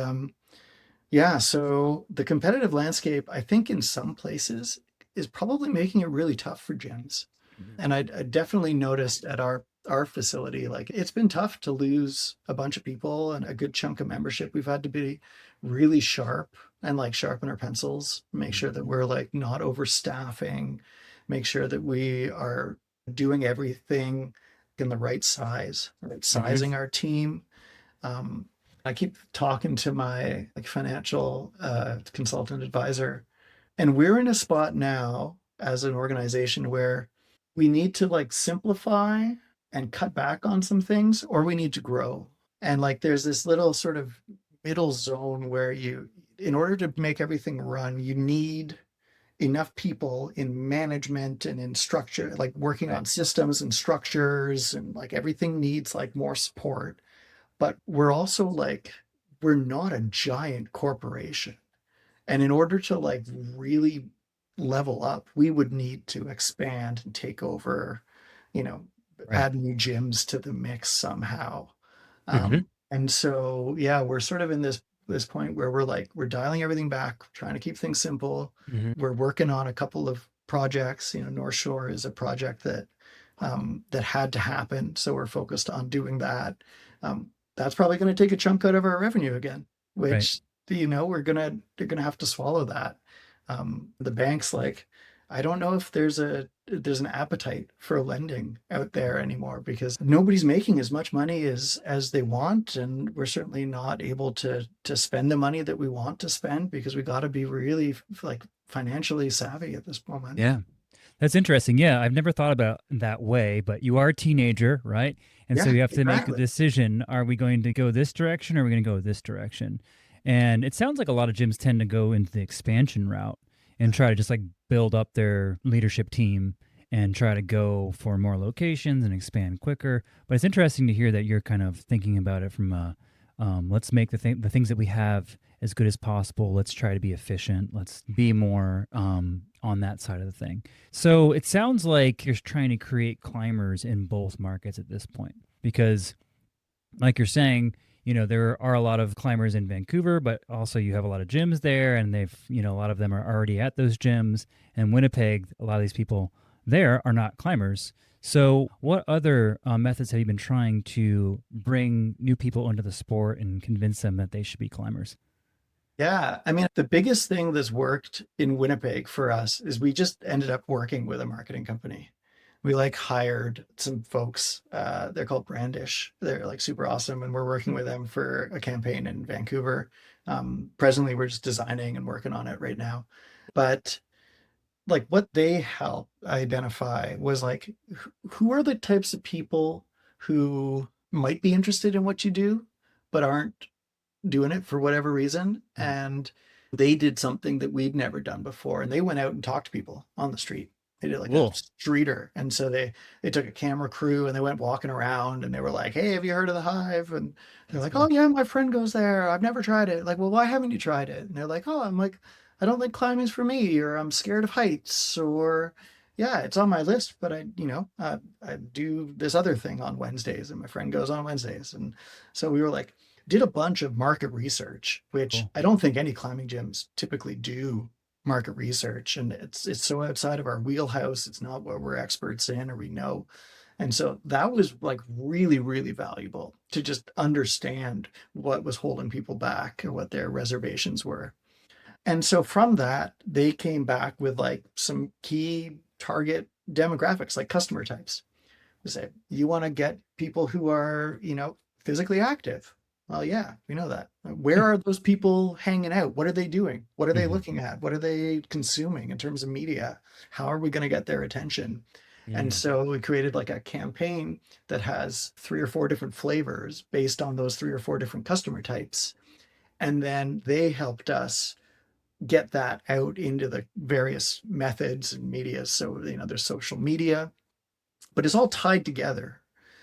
yeah, so the competitive landscape, I think in some places is probably making it really tough for gyms. Mhm. And I definitely noticed at our facility, like it's been tough to lose a bunch of people and a good chunk of membership. We've had to be really sharp and like sharpen our pencils, make sure that we're like not overstaffing, make sure that we are doing everything in the right size, right? Mhm. Sizing our team. Um, I keep talking to my like financial consultant advisor, and we're in a spot now as an organization where we need to like simplify and cut back on some things, or we need to grow. And like there's this little sort of middle zone where in order to make everything run, you need enough people in management and in structure, like working Right. on systems and structures, and like everything needs like more support. But we're also like, we're not a giant corporation. And in order to like really level up, we would need to expand and take over, you know, Right. add new gyms to the mix somehow. Mhm. And so, yeah, we're sort of in this point where we're dialing everything back, trying to keep things simple. Mhm. We're working on a couple of projects. North Shore is a project that had to happen, so we're focused on doing that. That's probably going to take a chunk out of our revenue again, Right. which they're gonna have to swallow that. The banks like, I don't know if there's an appetite for lending out there anymore because nobody's making as much money as they want, and we're certainly not able to spend the money that we want to spend because we got to be really like financially savvy at this moment. Yeah. That's interesting. Yeah, I've never thought about it that way, but you are a teenager, right? And so Yeah, you have to make a exactly. decision. Are we going to go this direction or are we going to go this direction? And it sounds like a lot of gyms tend to go into the expansion route and try to just like build up their leadership team and try to go for more locations and expand quicker. But it's interesting to hear that you're kind of thinking about it from a let's make the things that we have as good as possible. Let's try to be efficient. Let's be more on that side of the thing. So it sounds like you're trying to create climbers in both markets at this point because, like you're saying, there are a lot of climbers in Vancouver, but also you have a lot of gyms there, and a lot of them are already at those gyms. And Winnipeg, a lot of these people there are not climbers. So, what other methods have you been trying to bring new people into the sport and convince them that they should be climbers? Yeah, I mean, the biggest thing that's worked in Winnipeg for us is we just ended up working with a marketing company. We like hired some folks. They're called Brandish. They're like super awesome, and we're working with them for a campaign in Vancouver. Presently, we're just designing and working on it right now. But like what they help identify was like, who are the types of people who might be interested in what you do, but aren't doing it for whatever reason. Mhm. And they did something that we'd never done before. And they went out and talked to people on the street. They did like a Cool. streeter. And so they took a camera crew and they went walking around and they were like, "Hey, have you heard of the Hive?" And they're That's like, "Oh cool. yeah, my friend goes there. I've never tried it." Like, "Well, why haven't you tried it?" And they're like, "Oh, I'm like, I don't think climbing's for me, or I'm scared of heights, or yeah, it's on my list, but I do this other thing on Wednesdays, and my friend goes on Wednesdays." And so we were like, did a bunch of market research, which Cool. I don't think any climbing gyms typically do market research. And it's so outside of our wheelhouse. It's not what we're experts in or we know. And so that was like really, really valuable to just understand what was holding people back or what their reservations were. And so from that, they came back with like some key target demographics, like customer types. They say, you want to get people who are, physically active. Well, yeah, we know that. Where are those people hanging out? What are they doing? What are they Hmm. looking at? What are they consuming in terms of media? How are we going to get their attention? And Mm. so we created like a campaign that has 3 or 4 different flavors based on those 3 or 4 different customer types. And then they helped us get that out into the various methods and media. So, there's social media, but it's all tied together.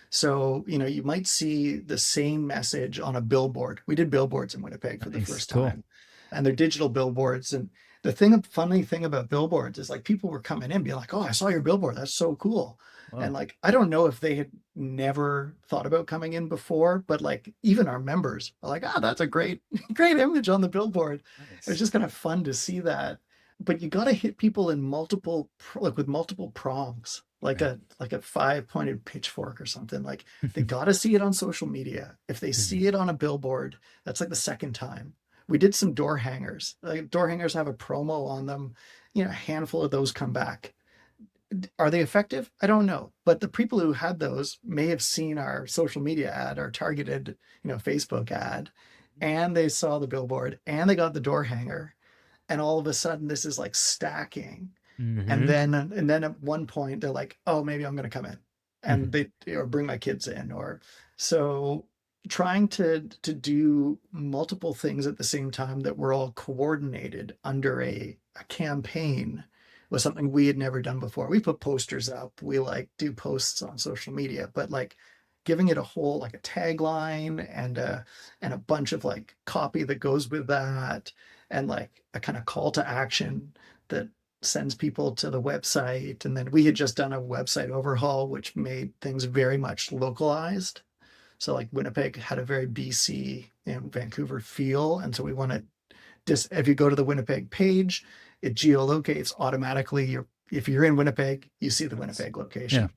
So, you might see the same message on a billboard. We did billboards in Winnipeg for the Nice. first Cool. time, and they're digital billboards. And funny thing about billboards is like people were coming in being like, "Oh, I saw your billboard. That's so cool." And Whoa. like, I don't know if they had never thought about coming in before, but like even our members are like, "Ah, that's a great, great image on the billboard." It's Nice. just kind of fun to see that. But you got to hit people in like with multiple prongs, like Right. a 5-pointed pitchfork or something. Like they got to see it on social media. If they Mhm. see it on a billboard, that's like the second time. We did some door hangers. Like door hangers have a promo on them. A handful of those come back. Are they effective? I don't know. But the people who had those may have seen our social media ad, our targeted, Facebook ad, and they saw the billboard and they got the door hanger. And all of a sudden this is like stacking. And Hmm. then at one point they're like, oh, maybe I'm going to come in and Hmm. they or bring my kids in, or so trying to do multiple things at the same time that were all coordinated under a campaign was something we had never done before. We put posters up, we like do posts on social media, but like giving it a whole like a tagline and a bunch of like copy that goes with that and like a kind of call to action that sends people to the website. And then we had just done a website overhaul, which made things very much localized. So like Winnipeg had a very BC and Vancouver feel. And so we want to just, if you go to the Winnipeg page, it geolocates automatically. If you're in Winnipeg, you see the Nice. Winnipeg Yeah. location.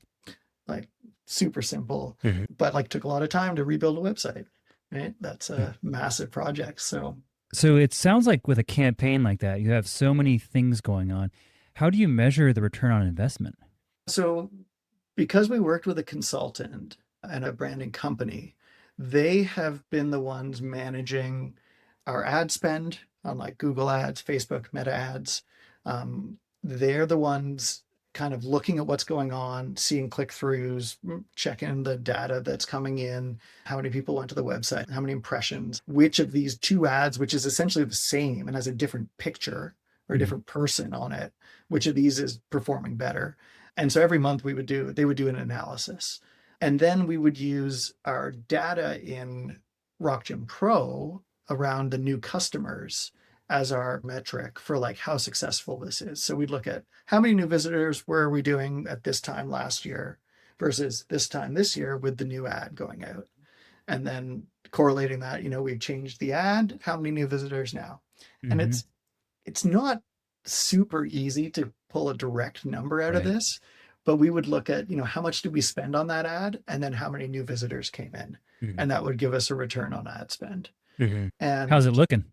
Like super simple, Hmm. but like took a lot of time to rebuild a website. Right. That's a massive project. So So it sounds like with a campaign like that, you have so many things going on. How do you measure the return on investment? So because we worked with a consultant and a branding company, they have been the ones managing our ad spend on like Google ads, Facebook, Meta ads. They're the ones kind of looking at what's going on, seeing click throughs, checking the data that's coming in, how many people went to the website, how many impressions, which of these two ads, which is essentially the same and has a different picture or a Hmm. different person on it, which of these is performing better. And so every month they would do an analysis. And then we would use our data in Rock Gym Pro around the new customers as our metric for like how successful this is. So we'd look at how many new visitors were we doing at this time last year versus this time this year with the new ad going out. And then correlating that, we've changed the ad, how many new visitors now? And Hmm. it's not super easy to pull a direct number out of Right. this, but we would look at, how much did we spend on that ad and then how many new visitors came in. Hmm. And that would give us a return on ad spend. Hmm. How's it And looking?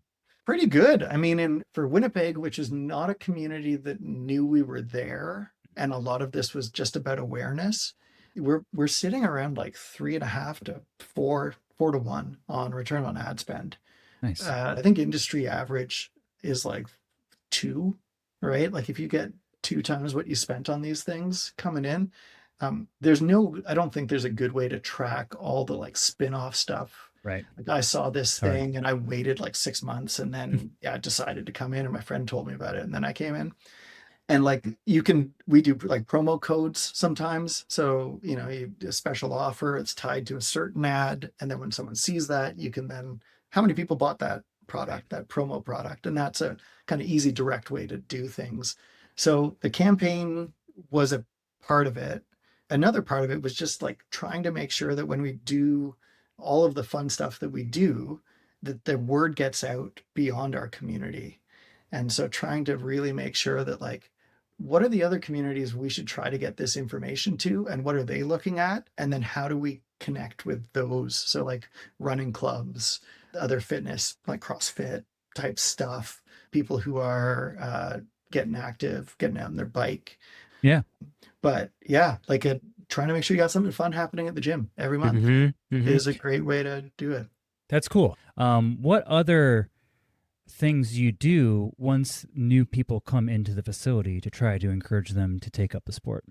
pretty good. I mean, for Winnipeg, which is not a community that knew we were there, and a lot of this was just about awareness, we're sitting around like 3.5 to 4 to 1 on return on ad spend. Nice. I think industry average is like two, right? Like if you get 2 times what you spent on these things coming in, I don't think there's a good way to track all the like spin-off stuff. Right. Like I saw this It's hard. thing and I waited like 6 months and then yeah, I decided to come in and my friend told me about it and then I came in. And like we do like promo codes sometimes. So, a special offer, it's tied to a certain ad. And then when someone sees that, you can then, how many people bought that Right. product, that promo product? And that's a kind of easy, direct way to do things. So the campaign was a part of it. Another part of it was just like trying to make sure that when we do all of the fun stuff that we do, that the word gets out beyond our community. And so trying to really make sure that like what are the other communities we should try to get this information to and what are they looking at and then how do we connect with those, so like running clubs, other fitness like CrossFit type stuff, people who are getting active, getting out on their bike. Yeah. But yeah, like trying to make sure you got something fun happening at the gym every month Hmm. Hmm. is a great way to do it. That's cool. What other things you do once new people come into the facility to try to encourage them to take up the sport?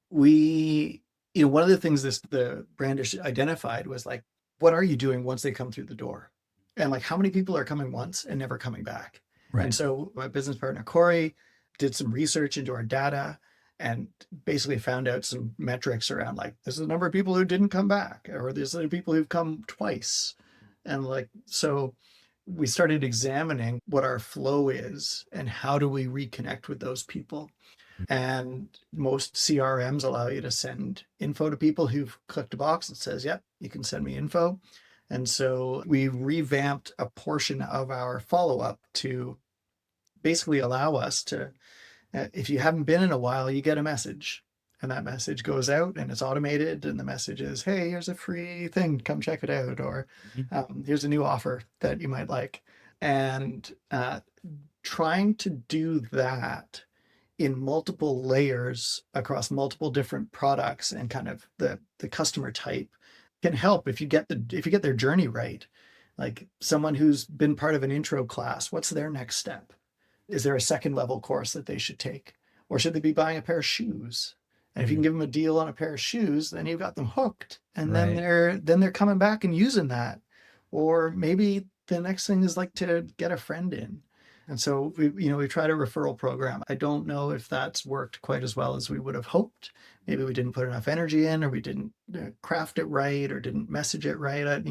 We, one of the things the brandish identified was like, what are you doing once they come through the door? And like, how many people are coming once and never coming back? And Right. so my business partner, Corey, did some research into our data and basically found out some metrics around like, this is the number of people who didn't come back, or this is the people who've come twice. And like, so we started examining what our flow is and how do we reconnect with those people. And most CRMs allow you to send info to people who've clicked a box that says, yep, you can send me info. And so we revamped a portion of our follow up to basically allow us to, if you haven't been in a while, you get a message. And that message goes out and it's automated. And the message is, hey, here's a free thing. Come check it out. Or Mhm. here's a new offer that you might like. And trying to do that in multiple layers across multiple different products and kind of the customer type can help if you get their journey right. Like someone who's been part of an intro class, what's their next step? Is there a second level course that they should take? Or should they be buying a pair of shoes? And if you can Mhm. give them a deal on a pair of shoes, then you've got them hooked. And then Right. they're coming back and using that. Or maybe the next thing is like to get a friend in. And so we tried a referral program. I don't know if that's worked quite as well as we would have hoped. Maybe we didn't put enough energy in, or we didn't craft it right, or didn't message it right.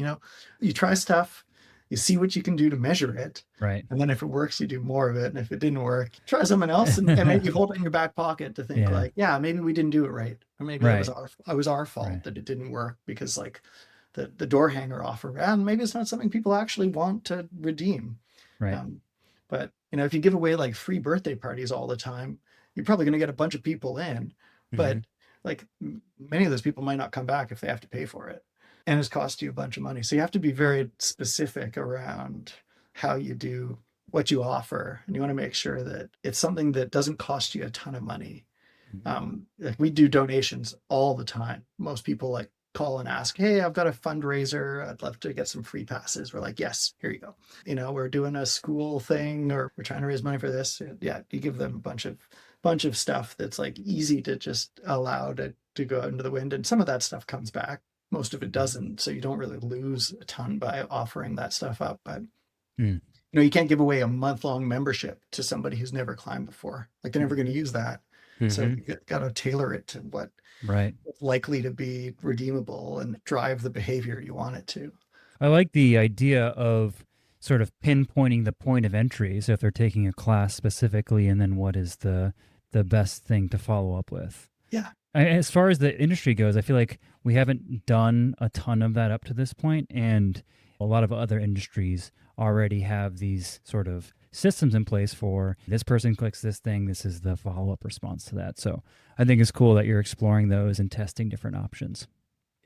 You try stuff, you see what you can do to measure it, Right. and then if it works, you do more of it. And if it didn't work, try something else and maybe hold it in your back pocket to think Yeah. like, yeah, maybe we didn't do it right. Or maybe that was Right. our fault Right. that it didn't work because like the door hanger offer, and maybe it's not something people actually want to redeem. Right. Um, but if you give away like free birthday parties all the time, you're probably going to get a bunch of people in, Hmm. but like many of those people might not come back if they have to pay for it, and it's cost you a bunch of money. So you have to be very specific around how you do what you offer, and you want to make sure that it's something that doesn't cost you a ton of money. Like we do donations all the time. Most people like call and ask, hey, I've got a fundraiser, I'd love to get some free passes. We're like, yes, here you go. We're doing a school thing, or we're trying to raise money for this. Yeah, you give them a bunch of stuff that's like easy to just allow to go out into the wind, and some of that stuff comes back, most of it Hmm. doesn't, so you don't really lose a ton by offering that stuff up. But Mm. you can't give away a month-long membership to somebody who's never climbed before. Like they're never going to use that. So Hmm. you got to tailor it to what's Right. likely to be redeemable and drive the behavior you want it to. I like the idea of sort of pinpointing the point of entry. So if they're taking a class specifically, and then what is the best thing to follow up with. Yeah. As far as the industry goes, I feel like we haven't done a ton of that up to this point, and a lot of other industries already have these sort of systems in place for this person clicks this thing, this is the follow-up response to that. So I think it's cool that you're exploring those and testing different options.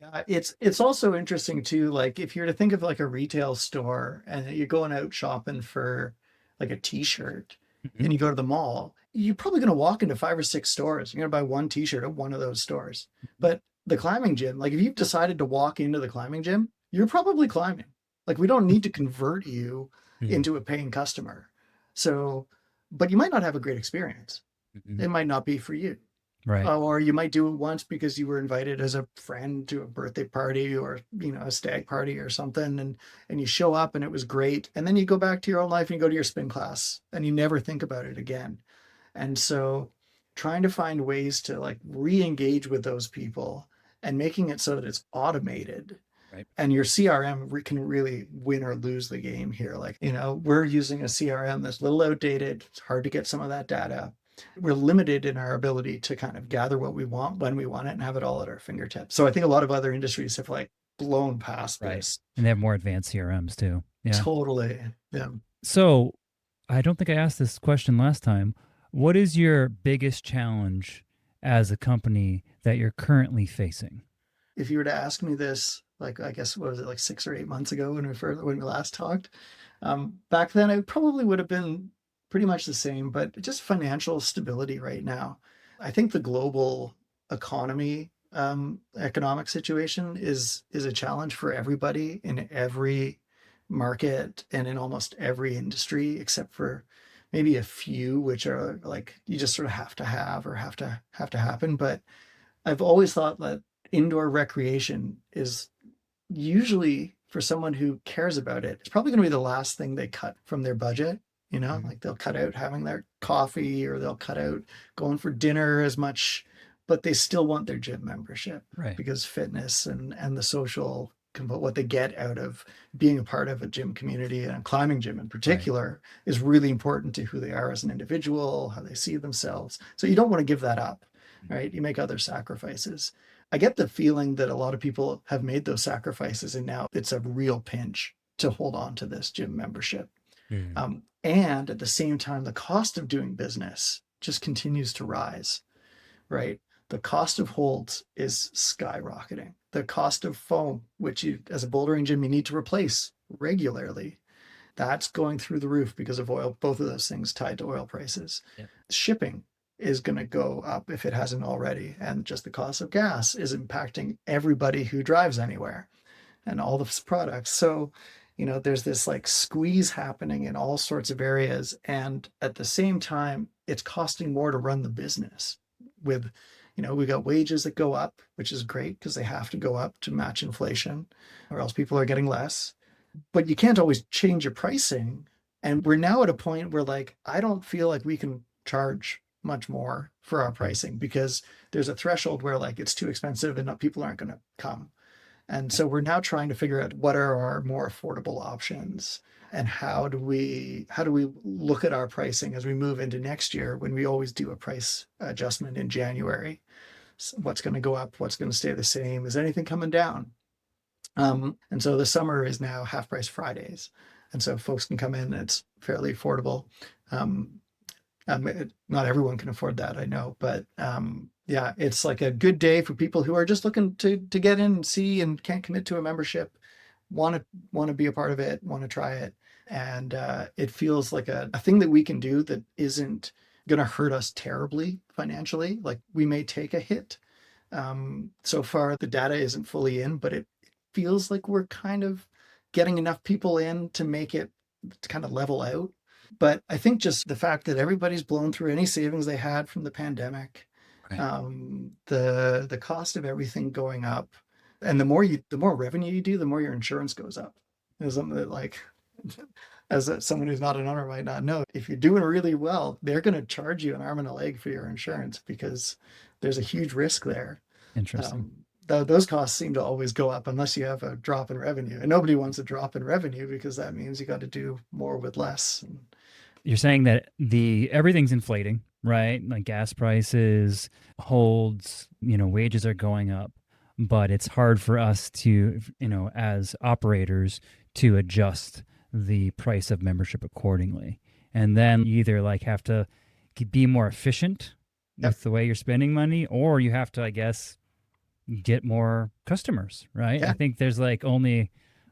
Yeah, it's also interesting too, like if you're to think of like a retail store and you're going out shopping for like a t-shirt Mhm. and you go to the mall, you're probably going to walk into 5 or 6 stores. You're going to buy one t-shirt at one of those stores. But the climbing gym, like if you've decided to walk into the climbing gym, you're probably climbing. Like we don't need to convert you Mhm. into a paying customer. So, but you might not have a great experience. Mhm. It might not be for you. Right. Or you might do it once because you were invited as a friend to a birthday party, or a stag party or something, and you show up and it was great, and then you go back to your own life and you go to your spin class and you never think about it again. And so trying to find ways to like re-engage with those people and making it so that it's automated, Right. and your CRM can really win or lose the game here. Like, we're using a CRM that's a little outdated. It's hard to get some of that data. We're limited in our ability to kind of gather what we want when we want it and have it all at our fingertips. So I think a lot of other industries have like blown past Right. this. And they have more advanced CRMs too. Yeah. Totally. Yeah. So I don't think I asked this question last time. What is your biggest challenge as a company that you're currently facing? If you were to ask me this, like, I guess, what was it, like 6 or 8 months ago when we last talked, back then I probably would have been pretty much the same, but just financial stability right now. I think the global economy, economic situation is a challenge for everybody in every market and in almost every industry, except for maybe a few, which are like you just sort of have to have or have to happen. But I've always thought that indoor recreation is usually for someone who cares about it, it's probably going to be the last thing they cut from their budget. Mhm. Like they'll cut out having their coffee or they'll cut out going for dinner as much, but they still want their gym membership Right. because fitness and the social what they get out of being a part of a gym community and a climbing gym in Right. particular is really important to who they are as an individual, how they see themselves. So you don't want to give that up, right? You make other sacrifices. I get the feeling that a lot of people have made those sacrifices and now it's a real pinch to hold on to this gym membership. Mhm. And at the same time, the cost of doing business just continues to rise, right? The cost of holds is skyrocketing. The cost of foam, which you, as a bouldering gym, you need to replace regularly, that's going through the roof because of oil, both of those things tied to oil prices. Yep. Shipping is going to go up if it hasn't already. And just the cost of gas is impacting everybody who drives anywhere and all the products. So, there's this like squeeze happening in all sorts of areas. And at the same time, it's costing more to run the business with, we got wages that go up, which is great because they have to go up to match inflation or else people are getting less. But you can't always change your pricing. And we're now at a point where like, I don't feel like we can charge much more for our Mhm. pricing because there's a threshold where like it's too expensive and people aren't going to come. And Right. so we're now trying to figure out what are our more affordable options and how do we look at our pricing as we move into next year when we always do a price adjustment in January. So what's going to go up? What's going to stay the same? Is anything coming down? And so the summer is now half price Fridays. And so folks can come in, it's fairly affordable. Um, Not everyone can afford that, I know, but yeah, it's like a good day for people who are just looking to get in and see and can't commit to a membership, want to be a part of it, want to try it, and it feels like a thing that we can do that isn't going to hurt us terribly financially. Like we may take a hit. So far, the data isn't fully in, but it feels like we're kind of getting enough people in to make it to kind of level out. But I think just the fact that everybody's blown through any savings they had from the pandemic, Right. the cost of everything going up, and the more revenue you do, the more your insurance goes up. There's something that like someone who's not an owner might not know. If you're doing really well, they're going to charge you an arm and a leg for your insurance because there's a huge risk there. Interesting. Those costs seem to always go up unless you have a drop in revenue, and nobody wants a drop in revenue because that means you got to do more with less. And You're saying that the everything's inflating, right? Like gas prices, holds, wages are going up, but it's hard for us to, as operators to adjust the price of membership accordingly. And then you either like have to be more efficient yep, with the way you're spending money, or you have to, I guess, get more customers, right? I yeah, think there's like only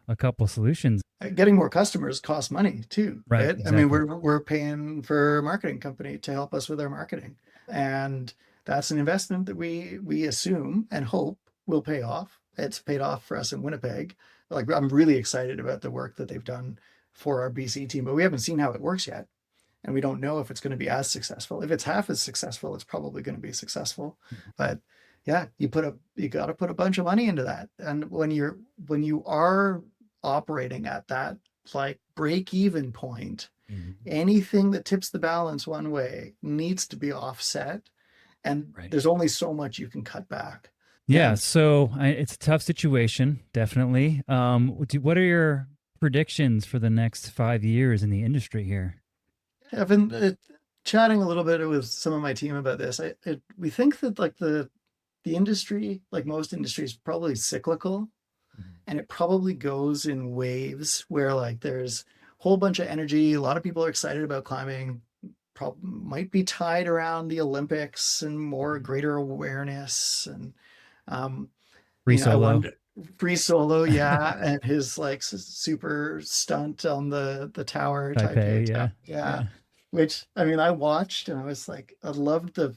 a couple solutions. getting more customers costs money too, Right, right? I mean, exactly. we're paying for a marketing company to help us with our marketing, and that's an investment that we assume and hope will pay off. It's paid off for us in Winnipeg. Like I'm really excited about the work that they've done for our BC team, but we haven't seen how it works yet. And we don't know if it's going to be as successful. If it's half as successful, it's probably going to be successful. But yeah, you got to put a bunch of money into that. And when you are operating at that like break even point, Mhm. anything that tips the balance one way needs to be offset. And Right. there's only so much you can cut back. Yeah. Yeah, so it's a tough situation, definitely. What are your predictions for the next 5 years in the industry here? I've been chatting a little bit with some of my team about this. We think that like the industry, like most industries, probably cyclical, Mhm. and it probably goes in waves where like there's a whole bunch of energy. A lot of people are excited about climbing. Probably might be tied around the Olympics and more Mhm. greater awareness. And um, Free I solo. wonder free solo, yeah, and his like super stunt on the tower, Taipei Taipei, tower, yeah. yeah. Yeah. Which I mean, I watched and I was like, I loved the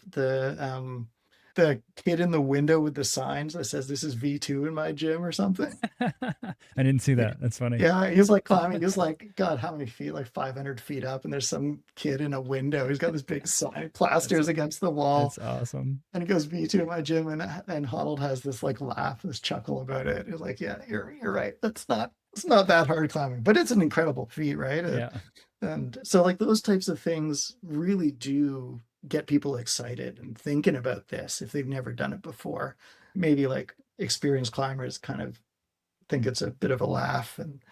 kid in the window with the signs that says this is V2 in my gym or something. I didn't see that. That's funny. Yeah, he's like climbing. He's like, God, how many feet? Like 500 feet up. And there's some kid in a window. He's got this big sign, That's plasters against the wall. that's awesome. And he goes, me too, in my gym. And Honnold has this like laugh, this chuckle about it. He's like, yeah, you're right. It's not that hard climbing, but it's an incredible feat, right? Yeah. And so like those types of things really do get people excited and thinking about this if they've never done it before. Maybe like experienced climbers kind of think it's a bit of a laugh and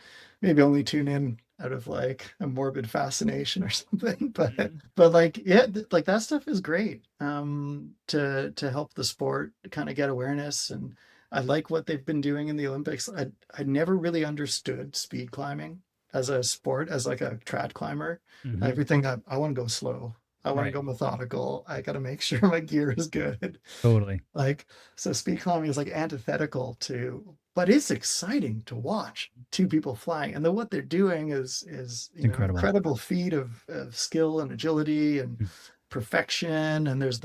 maybe only tune in out of like a morbid fascination or something. Mhm. But like yeah, like that stuff is great to help the sport kind of get awareness. And I like what they've been doing in the Olympics. I never really understood speed climbing as a sport, as like a trad climber. Mhm. Everything I want to go slow. I want to Right. go methodical. I got to make sure my gear is good. Totally. Like, so speed climbing is like antithetical to, but it's exciting to watch two people flying. And then what they're doing is, It's incredible. incredible feat of skill and agility and Mm. perfection. And there's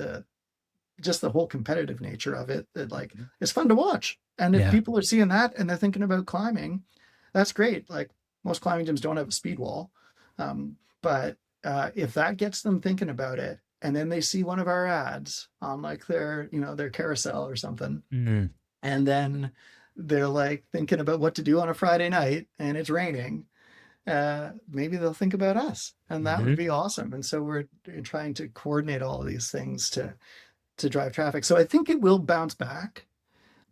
just the whole competitive nature of it that like, Mhm. it's fun to watch. And if Yeah. people are seeing that and they're thinking about climbing, that's great. Like most climbing gyms don't have a speed wall. But if that gets them thinking about it, and then they see one of our ads on like their carousel or something, Mm. and then they're like thinking about what to do on a Friday night and it's raining, maybe they'll think about us, and that would Mhm. be awesome. And so we're trying to coordinate all of these things to drive traffic. So I think it will bounce back,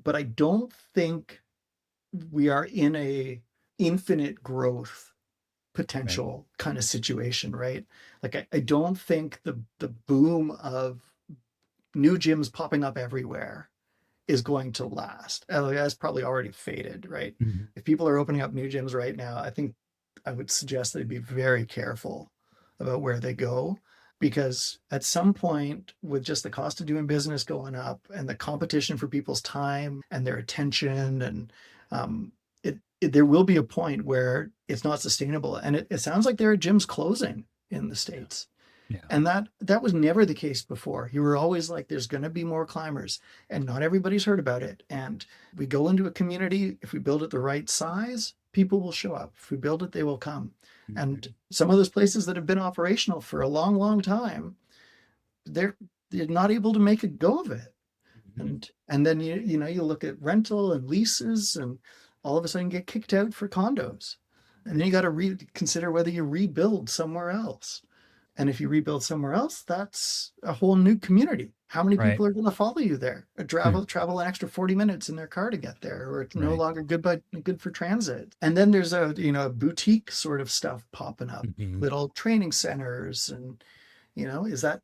but I don't think we are in a infinite growth Right. potential kind of situation, right? Like I don't think the boom of new gyms popping up everywhere is going to last. That's probably already faded, right? Mhm. If people are opening up new gyms right now, I think I would suggest they'd be very careful about where they go, because at some point, with just the cost of doing business going up and the competition for people's time and their attention, and um, there will be a point where it's not sustainable. And it sounds like there are gyms closing in the Yeah. States. Yeah. And that was never the case before. You were always like, there's going to be more climbers, and not everybody's heard about it. And we go into a community, if we build it the right size, people will show up. If we build it, they will come. And Mhm. some of those places that have been operational for a long, long time, they're they're not able to make a go of it. Mhm. And then you look at rental and leases, and all of a sudden get kicked out for condos. And then you got to reconsider whether you rebuild somewhere else. And if you rebuild somewhere else, that's a whole new community. How many Right. people are going to follow you there? Or Mm. travel an extra 40 minutes in their car to get there, or it's no Right. longer good for transit. And then there's a boutique sort of stuff popping up, Mhm. little training centers, and is that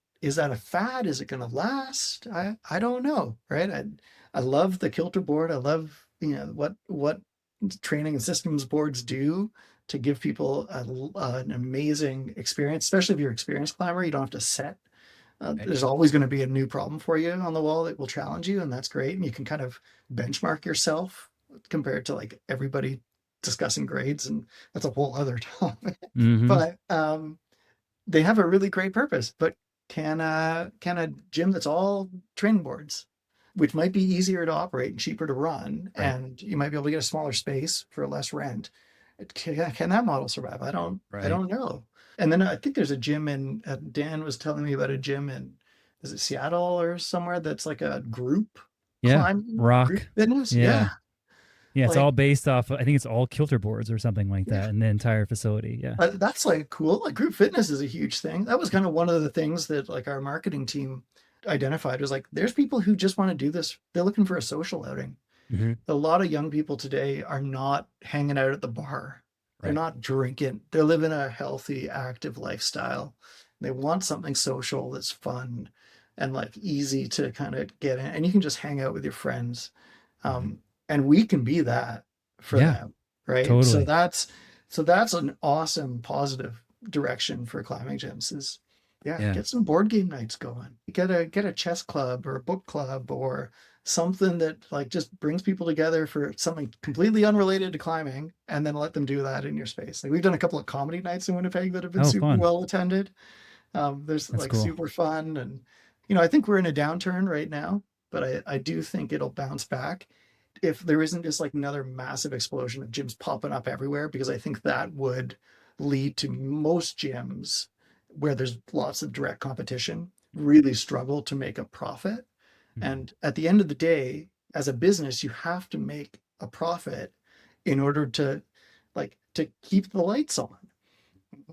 a fad? Is it going to last? I don't know, right? I love the Kilter board. I love what training and systems boards do to give people an amazing experience, especially if you're an experienced climber. You don't have to set. Right. There's always going to be a new problem for you on the wall that will challenge you, and that's great. And you can kind of benchmark yourself compared to like everybody discussing grades, and that's a whole other topic. Mhm. But they have a really great purpose. But can a gym that's all training boards, which might be easier to operate and cheaper to run, Right. and you might be able to get a smaller space for less rent, can that model survive? I Right. don't know. And then I think there's a gym in Dan was telling me about a gym in, is it Seattle or somewhere, that's like a group Yeah. group Rock. fitness. Yeah. Yeah. Yeah. It's Like all based off. I think it's all kilter boards or something like yeah, that in the entire facility. Yeah. that's like cool. Like group fitness is a huge thing. That was kind of one of the things that like our marketing team identified, was like, there's people who just want to do this. They're looking for a social outing. Mhm. A lot of young people today are not hanging out at the bar. They're Right. not drinking. They're living a healthy, active lifestyle. They want something social that's fun and like easy to kind of get in. And you can just hang out with your friends. Mhm. And we can be that for Yeah. them. Right. So Totally. that's an awesome positive direction for climbing gyms is, yeah, Yeah. get some board game nights going. Get a chess club or a book club or something that like just brings people together for something completely unrelated to climbing, and then let them do that in your space. Like we've done a couple of comedy nights in Winnipeg that have been Oh, super fun. well attended. There's That's like cool. super fun, and I think we're in a downturn right now, but I do think it'll bounce back. if there isn't just like another massive explosion of gyms popping up everywhere, because I think that would lead to most gyms where there's lots of direct competition really struggle to make a profit. Mhm. And at the end of the day, as a business, you have to make a profit in order to to keep the lights on.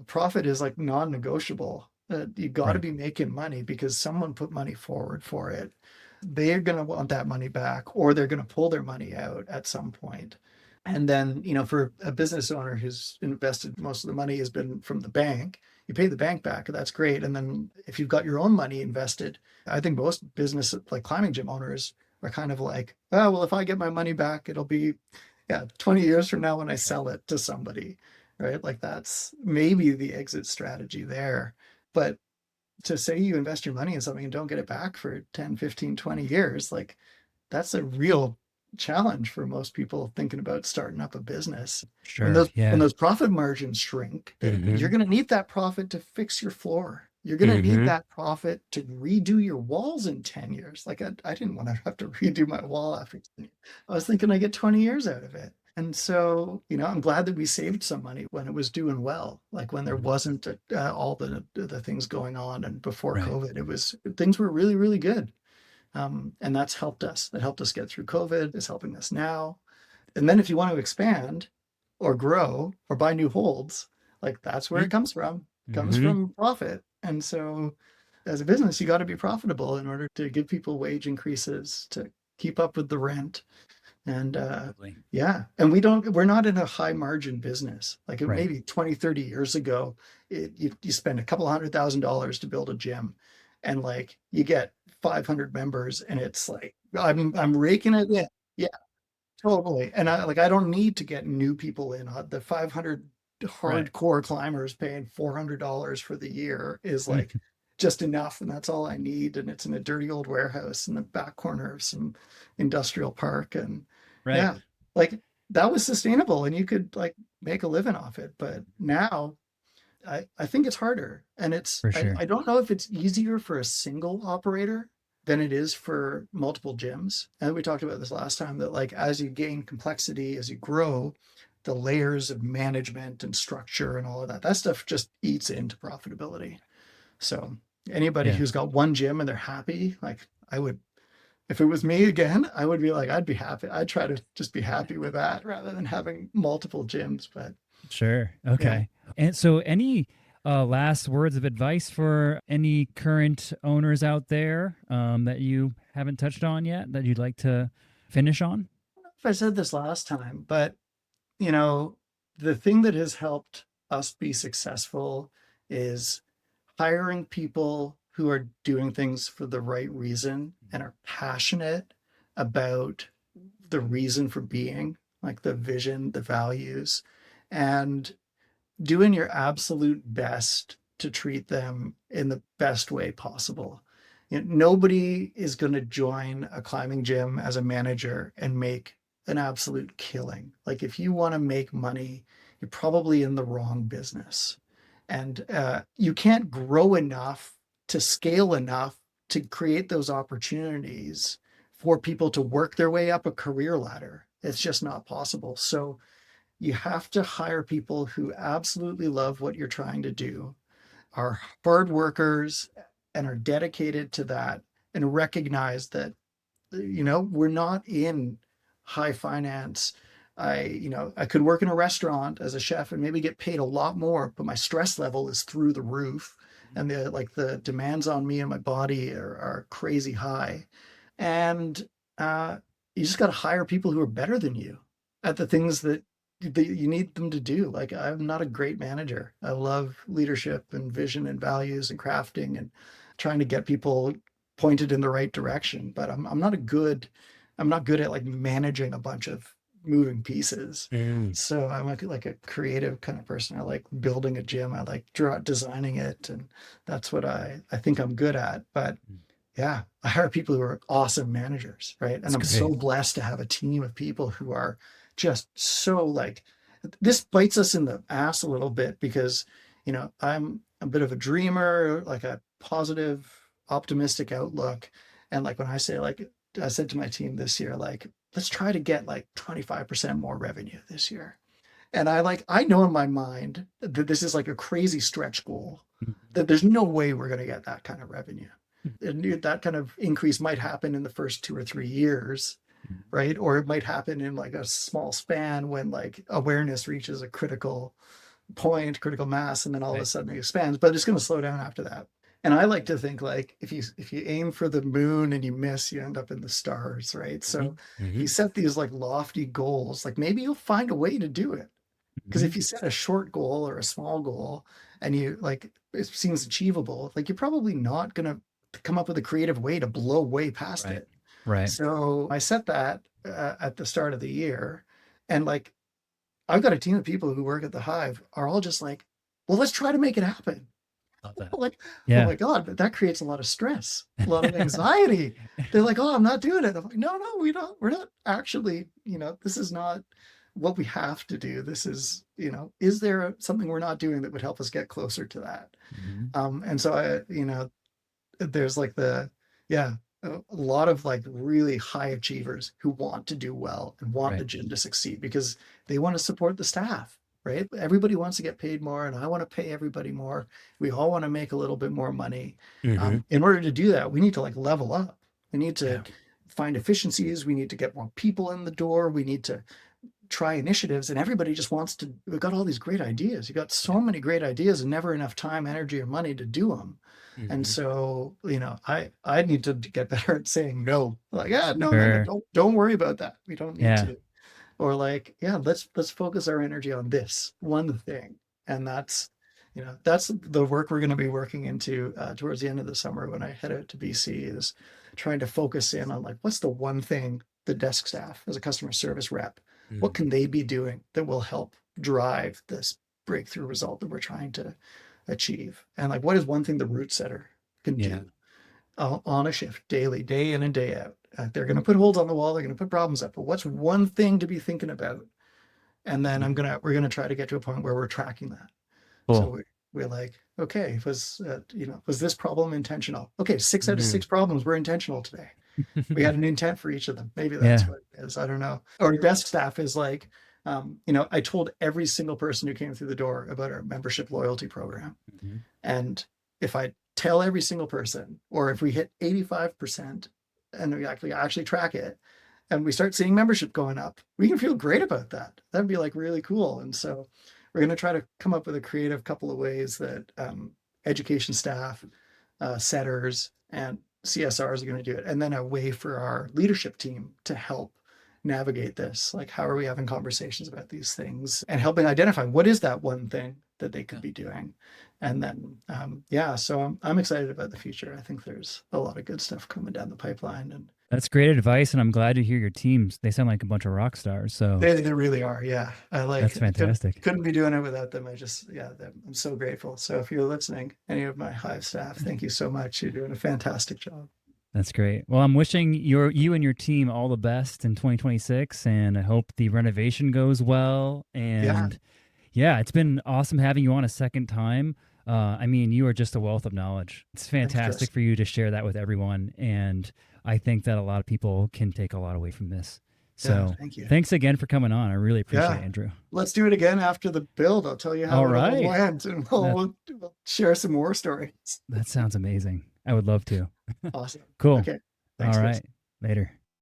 Profit is like non-negotiable. You got to Right. be making money because someone put money forward for it. They're going to want that money back, or they're going to pull their money out at some point. And then, for a business owner who's invested most of the money has been from the bank, you pay the bank back. That's great. And then if you've got your own money invested, I think most business like climbing gym owners are kind of like, oh, well, if I get my money back, it'll be, yeah, 20 years from now when I sell it to somebody, right? Like that's maybe the exit strategy there. But to say you invest your money in something and don't get it back for 10, 15, 20 years, like that's a real challenge for most people thinking about starting up a business. When Sure. those Yeah. profit margins shrink, you're Mm-hmm. going to need that profit to fix your floor. You're going to need Mm-hmm. that profit to redo your walls in 10 years. Like I didn't want to have to redo my wall after 10 years. I was thinking I get 20 years out of it. And so, I'm glad that we saved some money when it was doing well, like when there Mhm. wasn't all the things going on, and before Right. COVID, things were really, really good. And that's helped us. That helped us get through COVID. It's helping us now. And then if you want to expand or grow or buy new holds, like that's where it comes from. It comes Mm-hmm. from profit. And so as a business, you got to be profitable in order to give people wage increases, to keep up with the rent. And Absolutely. yeah, and we're not in a high margin business. Like Right. maybe 20, 30 years ago, you spend a couple $100,000 to build a gym, and like you get 500 members, and it's like I'm raking it in. Yeah, totally. And I don't need to get new people in. The 500 Right. hardcore climbers paying $400 for the year is like Mhm. just enough, and that's all I need. And it's in a dirty old warehouse in the back corner of some industrial park. And Right. yeah, like that was sustainable, and you could like make a living off it. But now I think it's harder. And For sure. I don't know if it's easier for a single operator than it is for multiple gyms. And we talked about this last time, that like as you gain complexity, as you grow, the layers of management and structure and all of that stuff just eats into profitability. So anybody Yeah. who's got one gym and they're happy, like I would, if it was me again, I would be like, I'd be happy. I'd try to just be happy with that rather than having multiple gyms. But Sure. yeah. Okay. And so, any last words of advice for any current owners out there that you haven't touched on yet that you'd like to finish on? If I said this last time, but you know, the thing that has helped us be successful is hiring people who are doing things for the right reason and are passionate about the reason for being, like the vision, the values, and doing your absolute best to treat them in the best way possible. Nobody is going to join a climbing gym as a manager and make an absolute killing. Like if you want to make money, you're probably in the wrong business. And you can't grow enough to scale enough to create those opportunities for people to work their way up a career ladder. It's just not possible. So you have to hire people who absolutely love what you're trying to do, are hard workers, and are dedicated to that, and recognize that, we're not in high finance. I could work in a restaurant as a chef and maybe get paid a lot more, but my stress level is through the roof. And the demands on me and my body are crazy high. And uh, you just got to hire people who are better than you at the things that you need them to do. Like I'm not a great manager. I love leadership and vision and values and crafting and trying to get people pointed in the right direction. But I'm not good at like managing a bunch of moving pieces. Mm. So I'm like a creative kind of person. I like building a gym. I like designing it, and that's what I think I'm good at. But yeah, I hire people who are awesome managers, right? And That's I'm so great. blessed to have a team of people who are just so like, this bites us in the ass a little bit because, I'm a bit of a dreamer, like a positive, optimistic outlook. And like when I say, like, I said to my team this year, like, let's try to get like 25% more revenue this year. And I know in my mind that this is like a crazy stretch goal, Mhm. that there's no way we're going to get that kind of revenue. And that kind of increase might happen in the first 2 or 3 years, Mhm. right? Or it might happen in like a small span when like awareness reaches a critical point, critical mass, and then all of a Right. sudden it expands, but it's going to slow down after that. And I like to think like if you aim for the moon and you miss, you end up in the stars, right? So Mhm. if you Mhm. set these like lofty goals, like maybe you'll find a way to do it. Because Mhm. if you set a short goal or a small goal and you like it seems achievable, like you're probably not gonna come up with a creative way to blow way past Right. it. Right. So I set that at the start of the year, and like I've got a team of people who work at the Hive are all just like, well, let's try to make it happen. Love that. Like, oh Yeah. my God, but that creates a lot of stress, a lot of anxiety. They're like, oh, I'm not doing it. I'm like, no, no, we don't, we're not actually, this is not what we have to do. This is, is there something we're not doing that would help us get closer to that? Mhm. And so there's like yeah, a lot of like really high achievers who want to do well and want the Right. gym to succeed because they want to support the staff, right? Everybody wants to get paid more, and I want to pay everybody more. We all want to make a little bit more money. Mhm. In order to do that, we need to like level up. We need to Yeah. find efficiencies. We need to get more people in the door. We need to try initiatives, and everybody just wants to. We've got all these great ideas. You got Yeah. so many great ideas and never enough time, energy, or money to do them. And Mhm. so, I need to get better at saying no. Like, no, no, no, Sure. don't worry about that. We don't need Yeah. to. Or like, yeah, let's focus our energy on this one thing. And that's the work we're going to be working into towards the end of the summer when I head out to BC, is trying to focus in on like what's the one thing the desk staff as a customer service rep, what Mhm. can they be doing that will help drive this breakthrough result that we're trying to achieve? And like, what is one thing the route setter can Yeah. do on a shift daily, day in and day out? They're going to put holes on the wall. They're going to put problems up. But what's one thing to be thinking about? And then Mhm. we're gonna try to get to a point where we're tracking that. So Cool. we're like, okay, was this problem intentional? Okay, 6 out of 6 Mhm. problems were intentional today. We had an intent for each of them. Maybe that's Yeah. what it is. I don't know. Our desk staff is like, I told every single person who came through the door about our membership loyalty program. Mhm. And if I tell every single person, or if we hit 85% and we actually track it, and we start seeing membership going up, we can feel great about that. That'd be like really cool. And so we're going to try to come up with a creative couple of ways that education staff, setters, and CSRs are going to do it. And then a way for our leadership team to help navigate this. Like, how are we having conversations about these things and helping identify what is that one thing that they could Yeah. be doing? And then, yeah, so I'm excited about the future. I think there's a lot of good stuff coming down the pipeline, and That's great advice, and I'm glad to hear your teams. They sound like a bunch of rock stars. So they really are. Yeah. that's I fantastic. couldn't be doing it without them. Yeah, I'm so grateful. So if you're listening, any of my Hive staff, thank you so much. You're doing a fantastic job. That's great. Well, I'm wishing you and your team all the best in 2026, and I hope the renovation goes well. Yeah. And yeah, it's been awesome having you on a second time. I mean, you are just a wealth of knowledge. It's Thanks, fantastic Chris. for you to share that with everyone, and I think that a lot of people can take a lot away from this. Yeah. So, Thank you. thanks again for coming on. I really appreciate it, Yeah. Andrew. Let's do it again after the build. I'll tell you All how it all right. went, and That we'll share some more stories. that sounds amazing. I would love to. Awesome. Cool. Okay. All Thanks, Chris. right. Later.